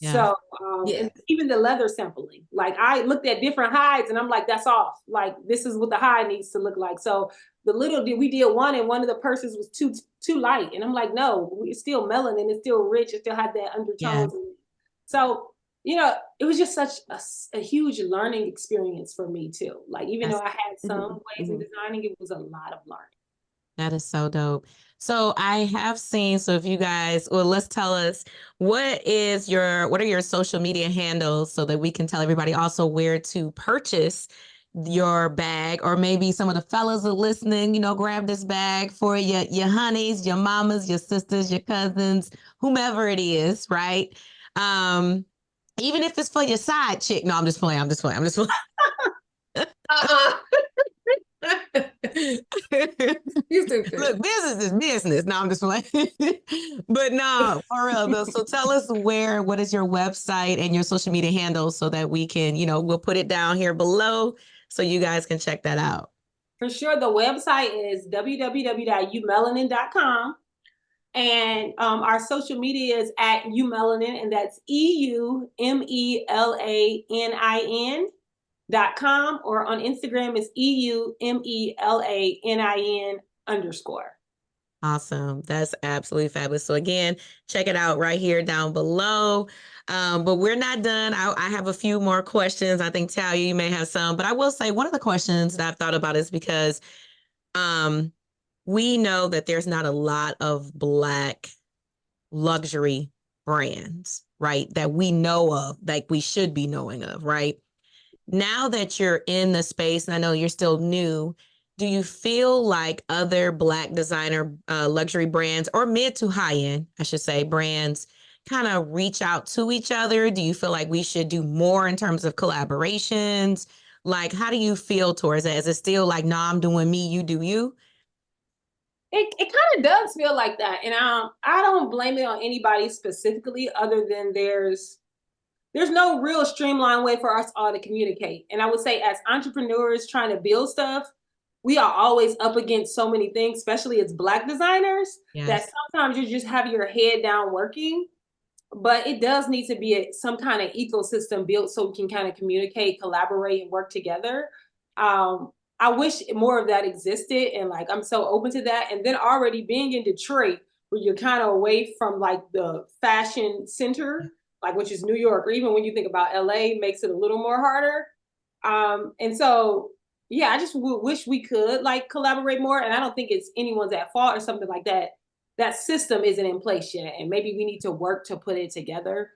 So and even the leather sampling, like I looked at different hides and I'm like, that's off. Like, this is what the hide needs to look like. So we did one, and one of the purses was too light. And I'm like, no, it's still melanin, it's still rich, it still had that undertones. So, you know, it was just such a huge learning experience for me too. Like, even though I had some ways in designing, it was a lot of learning. That is so dope. So I have seen, so if you guys, well, let's tell us, what are your social media handles, so that we can tell everybody also where to purchase your bag, or maybe some of the fellas are listening, you know, grab this bag for your honeys, your mamas, your sisters, your cousins, whomever it is, right? Even if it's for your side chick. No, I'm just playing. Look, business is business. No, I'm just playing. But no, for real though. So tell us what is your website and your social media handles, so that we can, you know, we'll put it down here below so you guys can check that out. For sure. The website is www.eumelanin.com. And our social media is at EUMELANIN, and that's EUMELANIN.com, or on Instagram is EUMELANIN_. Awesome. That's absolutely fabulous. So again, check it out right here down below. But we're not done. I have a few more questions. I think, Talia, you may have some, but I will say one of the questions that I've thought about is because we know that there's not a lot of Black luxury brands, right, that we know of, like we should be knowing of, right? Now that you're in the space, and I know you're still new, do you feel like other Black designer luxury brands, or mid to high end, I should say, brands kind of reach out to each other? Do you feel like we should do more in terms of collaborations? Like, how do you feel towards that? Is it still like, no, I'm doing me, you do you? It kind of does feel like that. And I don't blame it on anybody specifically, other than there's no real streamlined way for us all to communicate. And I would say, as entrepreneurs trying to build stuff, we are always up against so many things, especially as Black designers, that sometimes you just have your head down working. But it does need to be some kind of ecosystem built so we can kind of communicate, collaborate, and work together. I wish more of that existed, and like, I'm so open to that. And then already being in Detroit, where you're kind of away from like the fashion center, like, which is New York, or even when you think about LA, makes it a little more harder. And so, yeah, I just wish we could like collaborate more. And I don't think it's anyone's at fault or something like that. That system isn't in place yet, and maybe we need to work to put it together.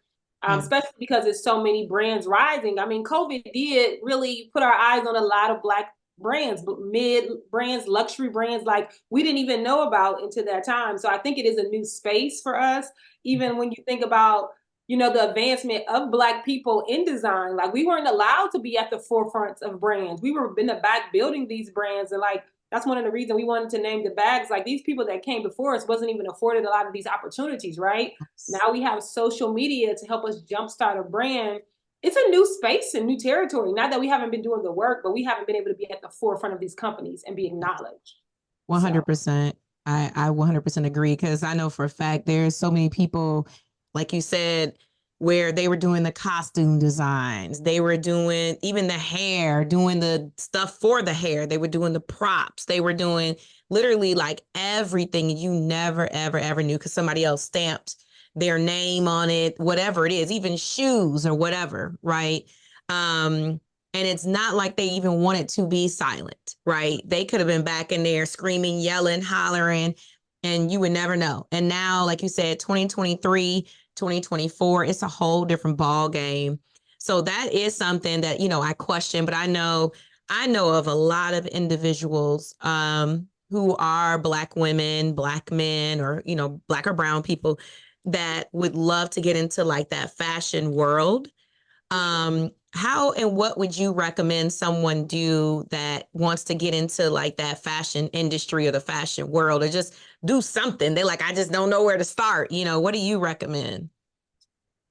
Especially because there's so many brands rising. I mean, COVID did really put our eyes on a lot of Black brands, but mid brands, luxury brands, like we didn't even know about until that time. So I think it is a new space for us. Even when you think about, you know, the advancement of Black people in design, like we weren't allowed to be at the forefront of brands. We were in the back building these brands. And like, that's one of the reasons we wanted to name the bags. Like, these people that came before us wasn't even afforded a lot of these opportunities, right? Now we have social media to help us jumpstart a brand. It's a new space and new territory. Not that we haven't been doing the work, but we haven't been able to be at the forefront of these companies and be acknowledged. 100%. I 100% agree, because I know for a fact there's so many people, like you said, where they were doing the costume designs, they were doing even the hair, doing the stuff for the hair, they were doing the props, they were doing literally like everything you never, ever, ever knew, because somebody else stamped their name on it, whatever it is, even shoes or whatever, right? And it's not like they even wanted to be silent, right? They could have been back in there screaming, yelling, hollering, and you would never know. And now, like you said, 2023, 2024, it's a whole different ball game. So that is something that, I question, but I know of a lot of individuals who are Black women, Black men, or, Black or brown people that would love to get into like that fashion world. How and what would you recommend someone do that wants to get into like that fashion industry or the fashion world, or just do something? They're like, I just don't know where to start. What do you recommend?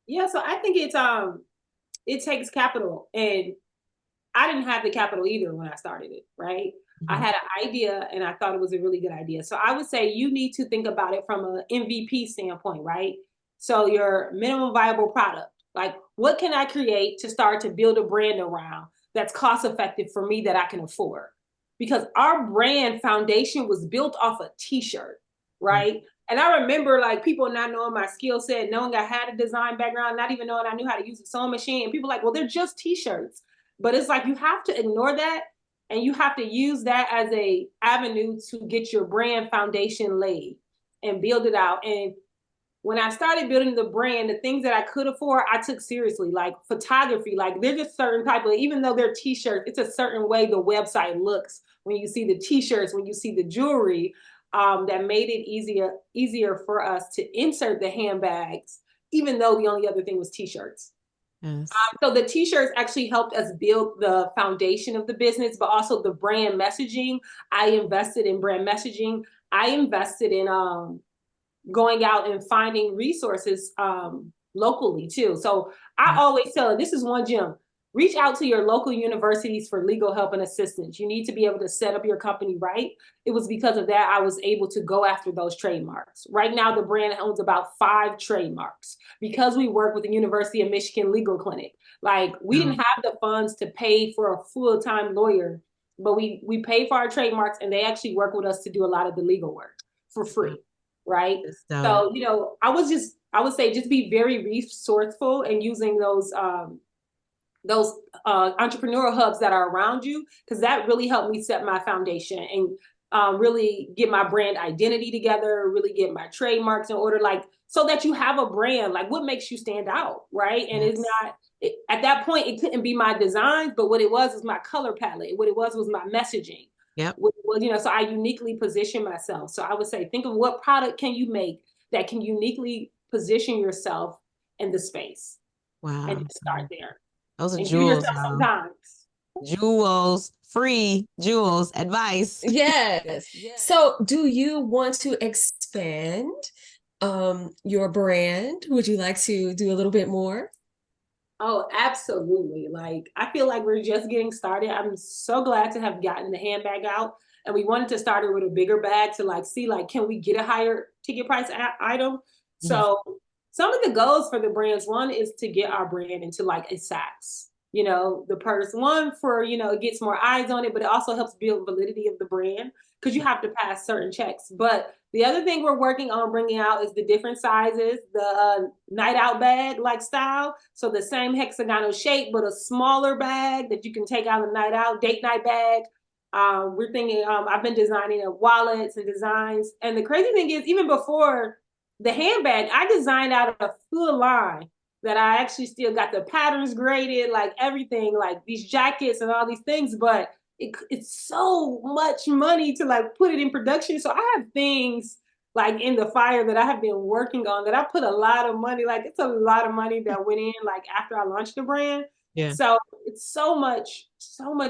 Yeah, so I think it takes capital, and I didn't have the capital either when I started it, right? I had an idea and I thought it was a really good idea. So I would say you need to think about it from an MVP standpoint, right? So your minimum viable product, like what can I create to start to build a brand around that's cost effective for me that I can afford? Because our brand foundation was built off a t-shirt, right? And I remember like people not knowing my skill set, knowing I had a design background, not even knowing I knew how to use a sewing machine. And people like, well, they're just t-shirts. But it's like you have to ignore that, and you have to use that as a avenue to get your brand foundation laid and build it out. And when I started building the brand, the things that I could afford, I took seriously, like photography. Like there's just certain type of, even though they're t-shirts, it's a certain way the website looks when you see the t-shirts, when you see the jewelry, that made it easier for us to insert the handbags, even though the only other thing was t-shirts. Yes. So the t-shirts actually helped us build the foundation of the business, but also the brand messaging. I invested in brand messaging. I invested in going out and finding resources locally too. So I always tell, this is one gem, reach out to your local universities for legal help and assistance. You need to be able to set up your company right. It was because of that I was able to go after those trademarks. Right now, the brand owns about 5 trademarks because we work with the University of Michigan Legal Clinic. Like we didn't have the funds to pay for a full-time lawyer, but we pay for our trademarks, and they actually work with us to do a lot of the legal work for free, right? So, I would say just be very resourceful and using those entrepreneurial hubs that are around you, because that really helped me set my foundation and really get my brand identity together, really get my trademarks in order, like so that you have a brand, like what makes you stand out, right? And it's not, at that point, it couldn't be my designs, but what it was my color palette. What it was my messaging. Yep. So I uniquely position myself. So I would say, think of what product can you make that can uniquely position yourself in the space. Wow. And start there. Those are and jewels. Sometimes. Jewels, free jewels, advice. Yes. So do you want to expand your brand? Would you like to do a little bit more? Oh, absolutely. Like, I feel like we're just getting started. I'm so glad to have gotten the handbag out. And we wanted to start it with a bigger bag to like see, like, can we get a higher ticket price item? So some of the goals for the brands, one is to get our brand into like a Saks, the purse. One for, it gets more eyes on it, but it also helps build validity of the brand because you have to pass certain checks. But the other thing we're working on bringing out is the different sizes, the night out bag like style. So the same hexagonal shape, but a smaller bag that you can take out on the night out, date night bag. We're thinking, I've been designing wallets and designs. And the crazy thing is, even before the handbag, I designed out a full line that I actually still got the patterns graded, like everything, like these jackets and all these things, but it's so much money to like put it in production. So I have things like in the fire that I have been working on that I put a lot of money, like it's a lot of money that went in like after I launched the brand. Yeah. So it's so much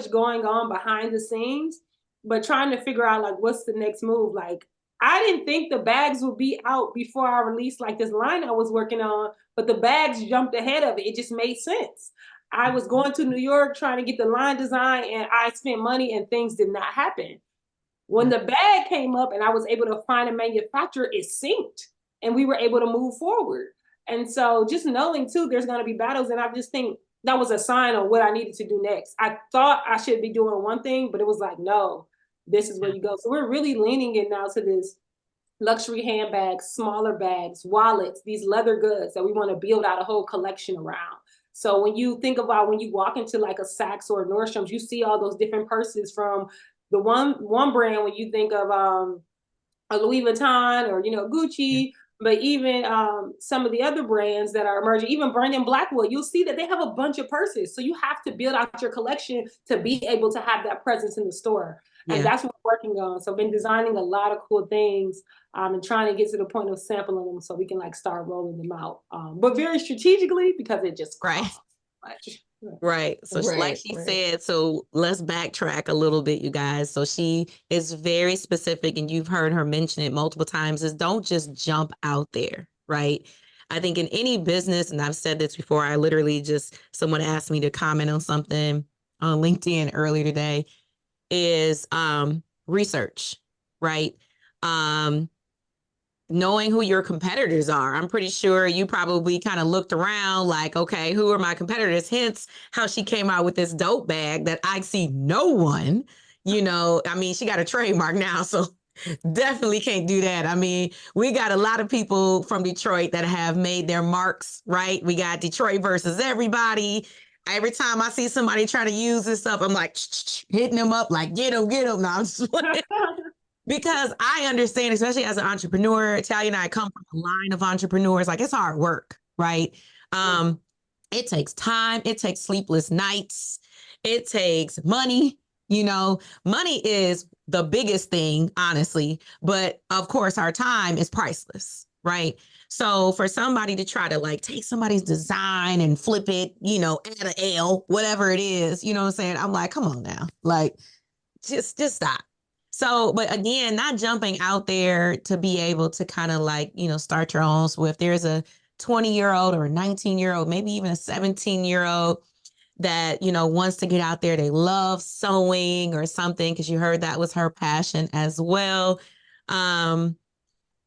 going on behind the scenes, but trying to figure out like what's the next move. Like I didn't think the bags would be out before I released like this line I was working on, but the bags jumped ahead of it. It just made sense. I was going to New York trying to get the line design and I spent money and things did not happen. When the bag came up and I was able to find a manufacturer, it synced and we were able to move forward. And so just knowing too, there's going to be battles. And I just think that was a sign of what I needed to do next. I thought I should be doing one thing, but it was like, no, this is where you go. So we're really leaning in now to this luxury handbags, smaller bags, wallets, these leather goods that we want to build out a whole collection around. So when you think about when you walk into like a Saks or a Nordstrom's, you see all those different purses from the one brand when you think of a Louis Vuitton or Gucci, but even some of the other brands that are emerging, even Brandon Blackwood, you'll see that they have a bunch of purses. So you have to build out your collection to be able to have that presence in the store. And that's what we're working on. So I've been designing a lot of cool things and trying to get to the point of sampling them so we can like start rolling them out. But very strategically because it just costs much. Right. So like she said, so let's backtrack a little bit, you guys. So she is very specific, and you've heard her mention it multiple times, is don't just jump out there, right? I think in any business, and I've said this before, I literally just, someone asked me to comment on something on LinkedIn earlier today, is research, right? Knowing who your competitors are. I'm pretty sure you probably kind of looked around like, okay, who are my competitors? Hence how she came out with this dope bag that I see no one, I mean, she got a trademark now, so definitely can't do that. I mean, we got a lot of people from Detroit that have made their marks, right? We got Detroit versus everybody. Every time I see somebody trying to use this stuff, I'm like hitting them up like, get them. No, I'm just because I understand, especially as an entrepreneur, Talia and I come from a line of entrepreneurs, like it's hard work, right? It takes time. It takes sleepless nights. It takes money. Money is the biggest thing, honestly. But of course, our time is priceless, right? So for somebody to try to like take somebody's design and flip it, add an L, whatever it is, you know what I'm saying? I'm like, come on now, like just stop. So, but again, not jumping out there to be able to kind of like, start your own. So if there's a 20-year-old or a 19-year-old, maybe even a 17-year-old that, wants to get out there, they love sewing or something, because you heard that was her passion as well.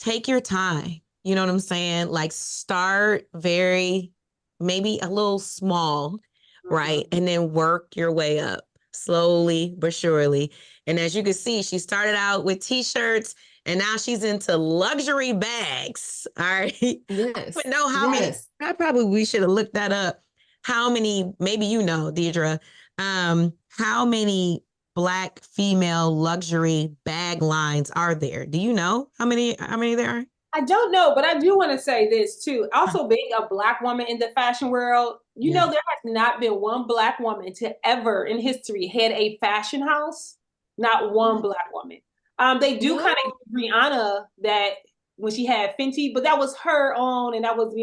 Take your time. You know what I'm saying? Like start maybe a little small, right? And then work your way up slowly but surely. And as you can see, she started out with t-shirts and now she's into luxury bags. All right. Yes. I don't know how many, we should have looked that up. How many, maybe Deirdre, how many Black female luxury bag lines are there? Do you know how many there are? I don't know, but I do want to say this too. Also, being a Black woman in the fashion world, there has not been one Black woman to ever in history head a fashion house. Not one Black woman. They do kind of Rihanna that when she had Fenty, but that was her own, and that was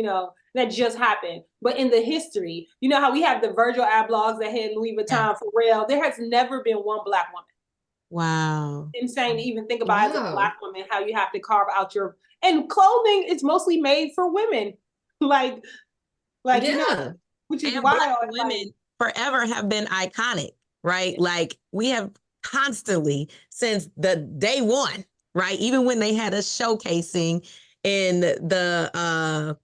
that just happened. But in the history, how we have the Virgil Ablohs that had Louis Vuitton for real. There has never been one Black woman. Wow. Insane to even think about as a Black woman how you have to carve out and clothing is mostly made for women, like which is and wild. Black women forever have been iconic, right? Like we have constantly since the day one, right? Even when they had us showcasing in the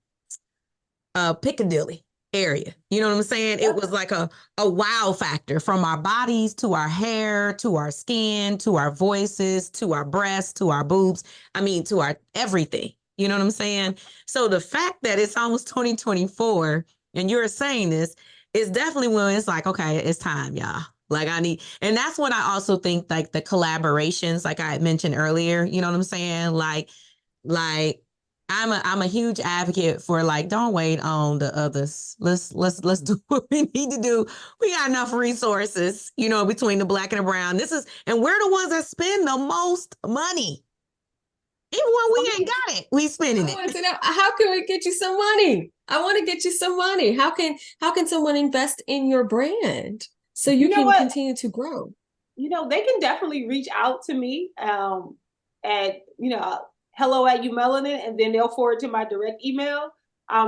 Piccadilly area, you know what I'm saying? It was like a wow factor, from our bodies to our hair, to our skin, to our voices, to our breasts, to our boobs. I mean, to our everything. You know what I'm saying? So the fact that it's almost 2024 and you're saying this is definitely when it's like, okay, it's time, y'all. Like and that's when I also think like the collaborations, like I had mentioned earlier, you know what I'm saying? Like I'm a huge advocate for like, don't wait on the others. Let's do what we need to do. We got enough resources, between the Black and the brown. And we're the ones that spend the most money. Even when we ain't got it, we spending it. I want to know, how can we get you some money? I want to get you some money. How can someone invest in your brand so you can continue to grow? They can definitely reach out to me at hello@EUMELANIN, and then they'll forward to my direct email.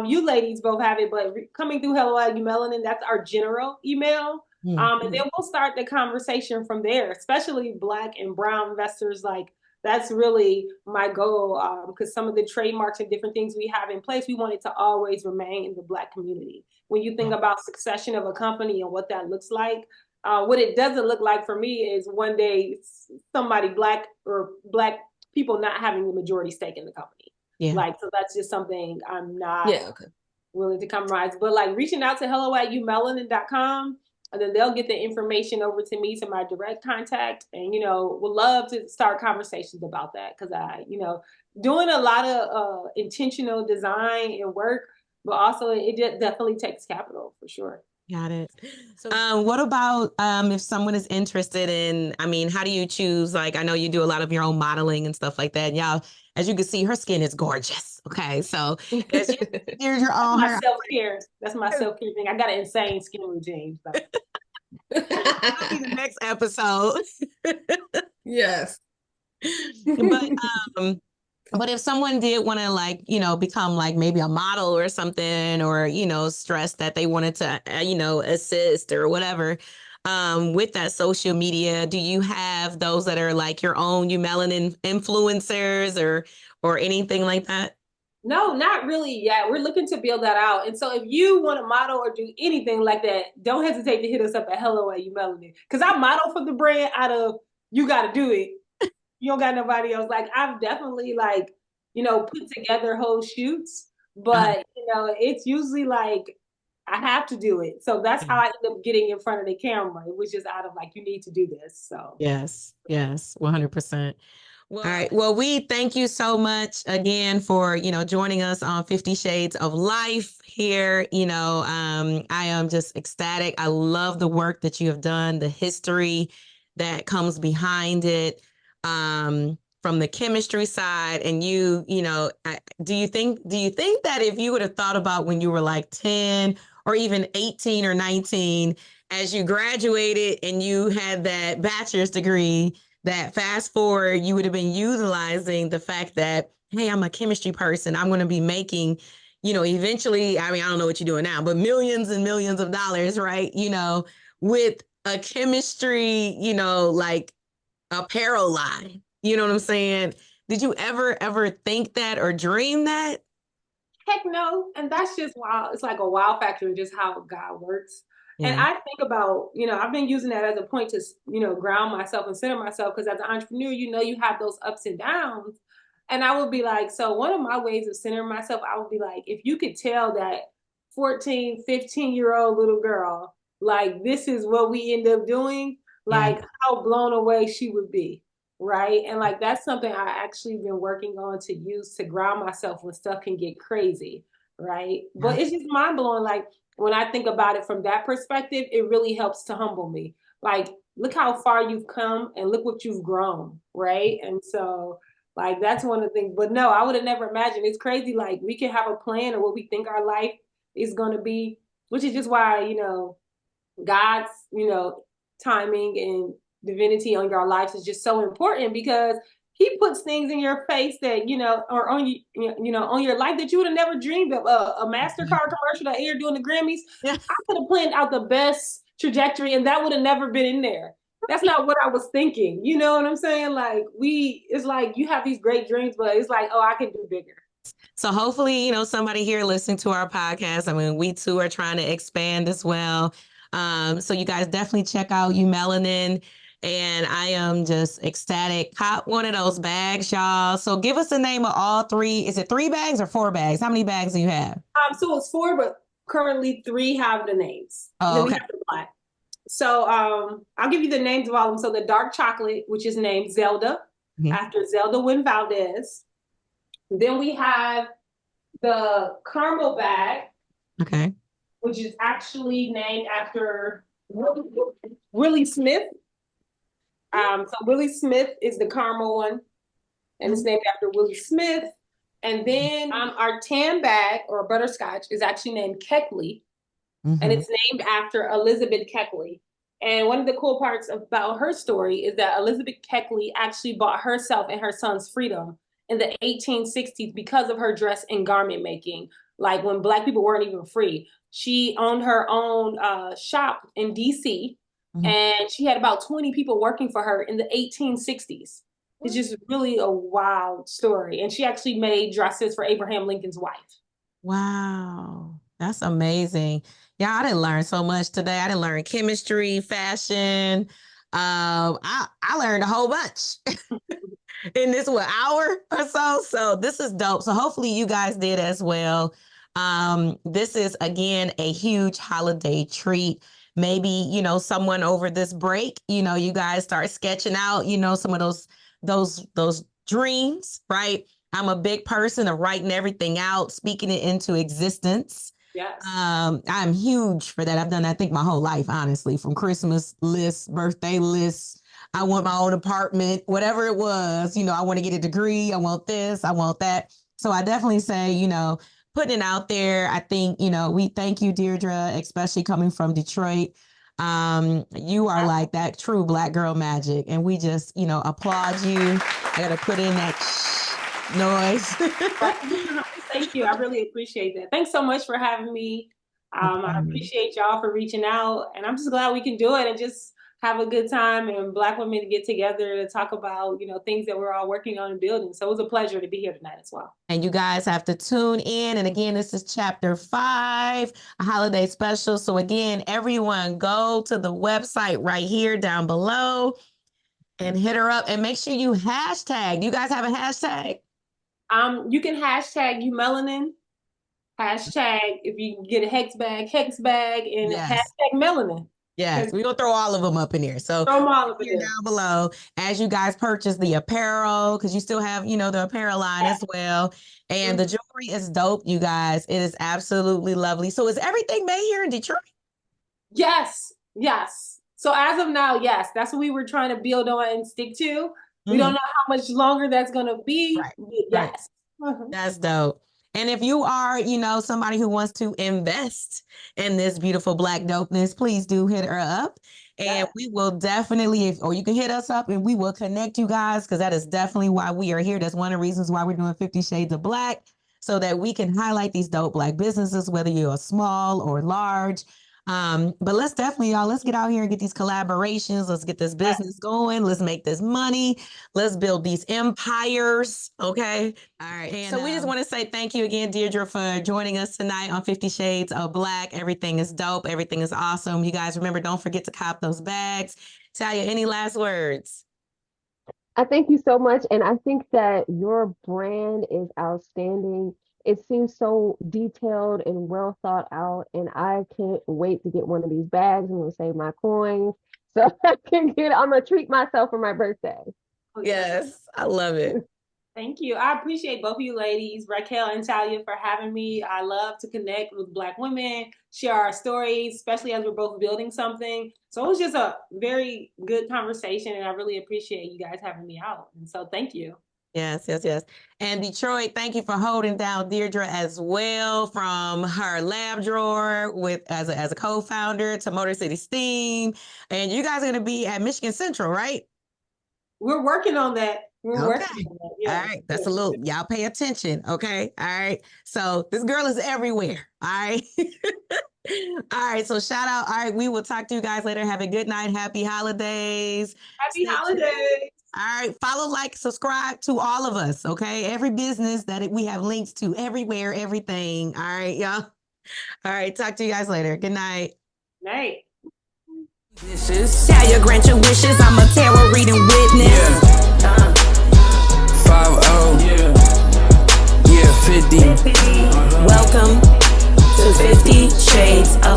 You ladies both have it, but coming through Hello at EUMELANIN, that's our general email. And then we'll start the conversation from there, especially Black and brown investors. Like, that's really my goal, because some of the trademarks and different things we have in place, we want it to always remain in the Black community. When you think about succession of a company and what that looks like, what it doesn't look like for me is one day somebody Black or Black people not having the majority stake in the company. Yeah. Like, so that's just something I'm not willing to compromise. But like reaching out to hello@eumelanin.com, and then they'll get the information over to me, to my direct contact. And, you know, would love to start conversations about that, because doing a lot of intentional design and work, but also it definitely takes capital for sure. Got it. So, what about if someone is interested in, I mean, how do you choose? Like, I know you do a lot of your own modeling and stuff like that. And y'all, as you can see, her skin is gorgeous. Okay. So as you're on her self-care. That's my self-care thing. I got an insane skin routine. So. That'll be the next episode. Yes. But if someone did want to, like, you know, become like maybe a model or something, or, you know, stress that they wanted to, you know, assist or whatever, with that social media, do you have those that are like your own EUMELANIN influencers or anything like that? No, not really yet. We're looking to build that out. And so if you want to model or do anything like that, don't hesitate to hit us up at hello@eumelanin. Because I model for the brand out of, you got to do it. You don't got nobody else. Like, I've definitely, like, you know, put together whole shoots, but you know, it's usually like I have to do it. So that's how I end up getting in front of the camera. It was just out of like, you need to do this. So yes, 100%. Well, all right. Well, we thank you so much again for, you know, joining us on 50 Shades of Life here. You know, I am just ecstatic. I love the work that you have done, the history that comes behind it, from the chemistry side. And you know, do you think that if you would have thought about when you were like 10 or even 18 or 19, as you graduated and you had that bachelor's degree, that fast forward, you would have been utilizing the fact that, hey, I'm a chemistry person. I'm going to be making, you know, eventually, I mean, I don't know what you're doing now, but millions and millions of dollars, right? You know, with a chemistry, you know, like apparel line, you know what I'm saying? Did you ever think that or dream that? Heck no. And that's just wow. It's like a wow factor in just how God works. And I think about, you know, I've been using that as a point to, you know, ground myself and center myself, because as an entrepreneur, you know, you have those ups and downs. And I would be like, so one of my ways of centering myself, I would be like, if you could tell that 14, 15-year-old little girl, like, this is what we end up doing, like how blown away she would be. Right. And like, that's something I actually been working on to use to ground myself when stuff can get crazy. Right. But it's just mind blowing. Like, when I think about it from that perspective, it really helps to humble me. Like, look how far you've come and look what you've grown. Right. And so, like, that's one of the things. But no, I would have never imagined. It's crazy. Like, we can have a plan of what we think our life is going to be, which is just why, you know, God's, you know, timing and divinity on your lives is just so important, because he puts things in your face that, you know, or on you, you know, on your life that you would have never dreamed of. A MasterCard commercial that aired during the Grammys. I could have planned out the best trajectory, and that would have never been in there. That's not what I was thinking. You know what I'm saying? Like, it's like you have these great dreams, but it's like, oh, I can do bigger. So hopefully, you know, somebody here listening to our podcast, I mean, we too are trying to expand as well. So you guys definitely check out EUMELANIN. And I am just ecstatic. Cop one of those bags, y'all. So give us the name of all three. Is it 3 bags or 4 bags? How many bags do you have? So it's 4, but currently 3 have the names. Oh, okay. So I'll give you the names of all of them. So the dark chocolate, which is named Zelda, after Zelda Wynn Valdez. Then we have the caramel bag, okay, which is actually named after Willie Smith. So Willie Smith is the caramel one, and it's named after Willie Smith. And then our tan bag, or butterscotch, is actually named Keckley, and it's named after Elizabeth Keckley. And one of the cool parts about her story is that Elizabeth Keckley actually bought herself and her son's freedom in the 1860s because of her dress and garment making. like when Black people weren't even free. She owned her own shop in DC, and she had about 20 people working for her in the 1860s. It's just really a wild story. And she actually made dresses for Abraham Lincoln's wife. Wow. That's amazing. Yeah, I didn't learn so much today. I didn't learn chemistry, fashion. I learned a whole bunch in this hour or so. So this is dope. So hopefully you guys did as well. This is again a huge holiday treat. Maybe, you know, someone over this break, you know, you guys start sketching out, you know, some of those dreams, right? I'm a big person of writing everything out, speaking it into existence. Yes. I'm huge for that. I've done that, I think, my whole life, honestly, from Christmas lists, birthday lists. I want my own apartment, whatever it was, you know, I want to get a degree. I want this, I want that. So I definitely say, you know, putting it out there. I think, you know, we thank you, Deirdre, especially coming from Detroit. You are like that true Black girl magic. And we just, you know, applaud you. I got to put in that noise. Thank you. I really appreciate that. Thanks so much for having me. I appreciate y'all for reaching out, and I'm just glad we can do it and just have a good time and Black women to get together to talk about, you know, things that we're all working on and building. So it was a pleasure to be here tonight as well. And you guys have to tune in. And again, this is chapter 5, a holiday special. So again, everyone go to the website right here down below and hit her up, and make sure you hashtag. Do you guys have a hashtag? You can hashtag EUMELANIN. Hashtag, if you can get a HEX bag, and hashtag melanin. Yes, we're going to throw all of them up in here. So throw them all up in there. Down below as you guys purchase the apparel, because you still have, you know, the apparel line as well. And the jewelry is dope, you guys. It is absolutely lovely. So is everything made here in Detroit? Yes. So as of now, yes, that's what we were trying to build on and stick to. We don't know how much longer that's going to be. But yes. That's dope. And if you are, you know, somebody who wants to invest in this beautiful Black dopeness, please do hit her up. And we will definitely, or you can hit us up and we will connect you guys, because that is definitely why we are here. That's one of the reasons why we're doing 50 Shades of Black, so that we can highlight these dope Black businesses, whether you're small or large. But let's definitely, y'all, let's get out here and get these collaborations. Let's get this business going. Let's make this money. Let's build these empires. Okay. All right. And so we just want to say thank you again, Deirdre, for joining us tonight on 50 Shades of Black. Everything is dope. Everything is awesome. You guys remember, don't forget to cop those bags. Talia, any last words? I thank you so much. And I think that your brand is outstanding. It seems so detailed and well thought out, and I can't wait to get one of these bags. I'm gonna save my coins so I'm gonna treat myself for my birthday. Yes, I love it. Thank you. I appreciate both of you ladies, Raquel and Talia, for having me. I love to connect with Black women, share our stories, especially as we're both building something. So it was just a very good conversation, and I really appreciate you guys having me out. And so thank you. Yes. And Detroit, thank you for holding down Deirdre as well, from her lab drawer as a co-founder to Motor City Steam. And you guys are going to be at Michigan Central, right? We're working on that. We're working on that. Yeah. All right. That's a little, y'all pay attention. Okay. All right. So this girl is everywhere. All right. All right. So shout out. All right. We will talk to you guys later. Have a good night. Happy holidays. Happy holidays. All right. Follow, like, subscribe to all of us. Okay. Every business that we have links to, everywhere, everything. All right, y'all. All right. Talk to you guys later. Good night. Night. Talia, grant your wishes. I'm a tarot reading witness. 5-0. Yeah, 50. Welcome to 50 Shades of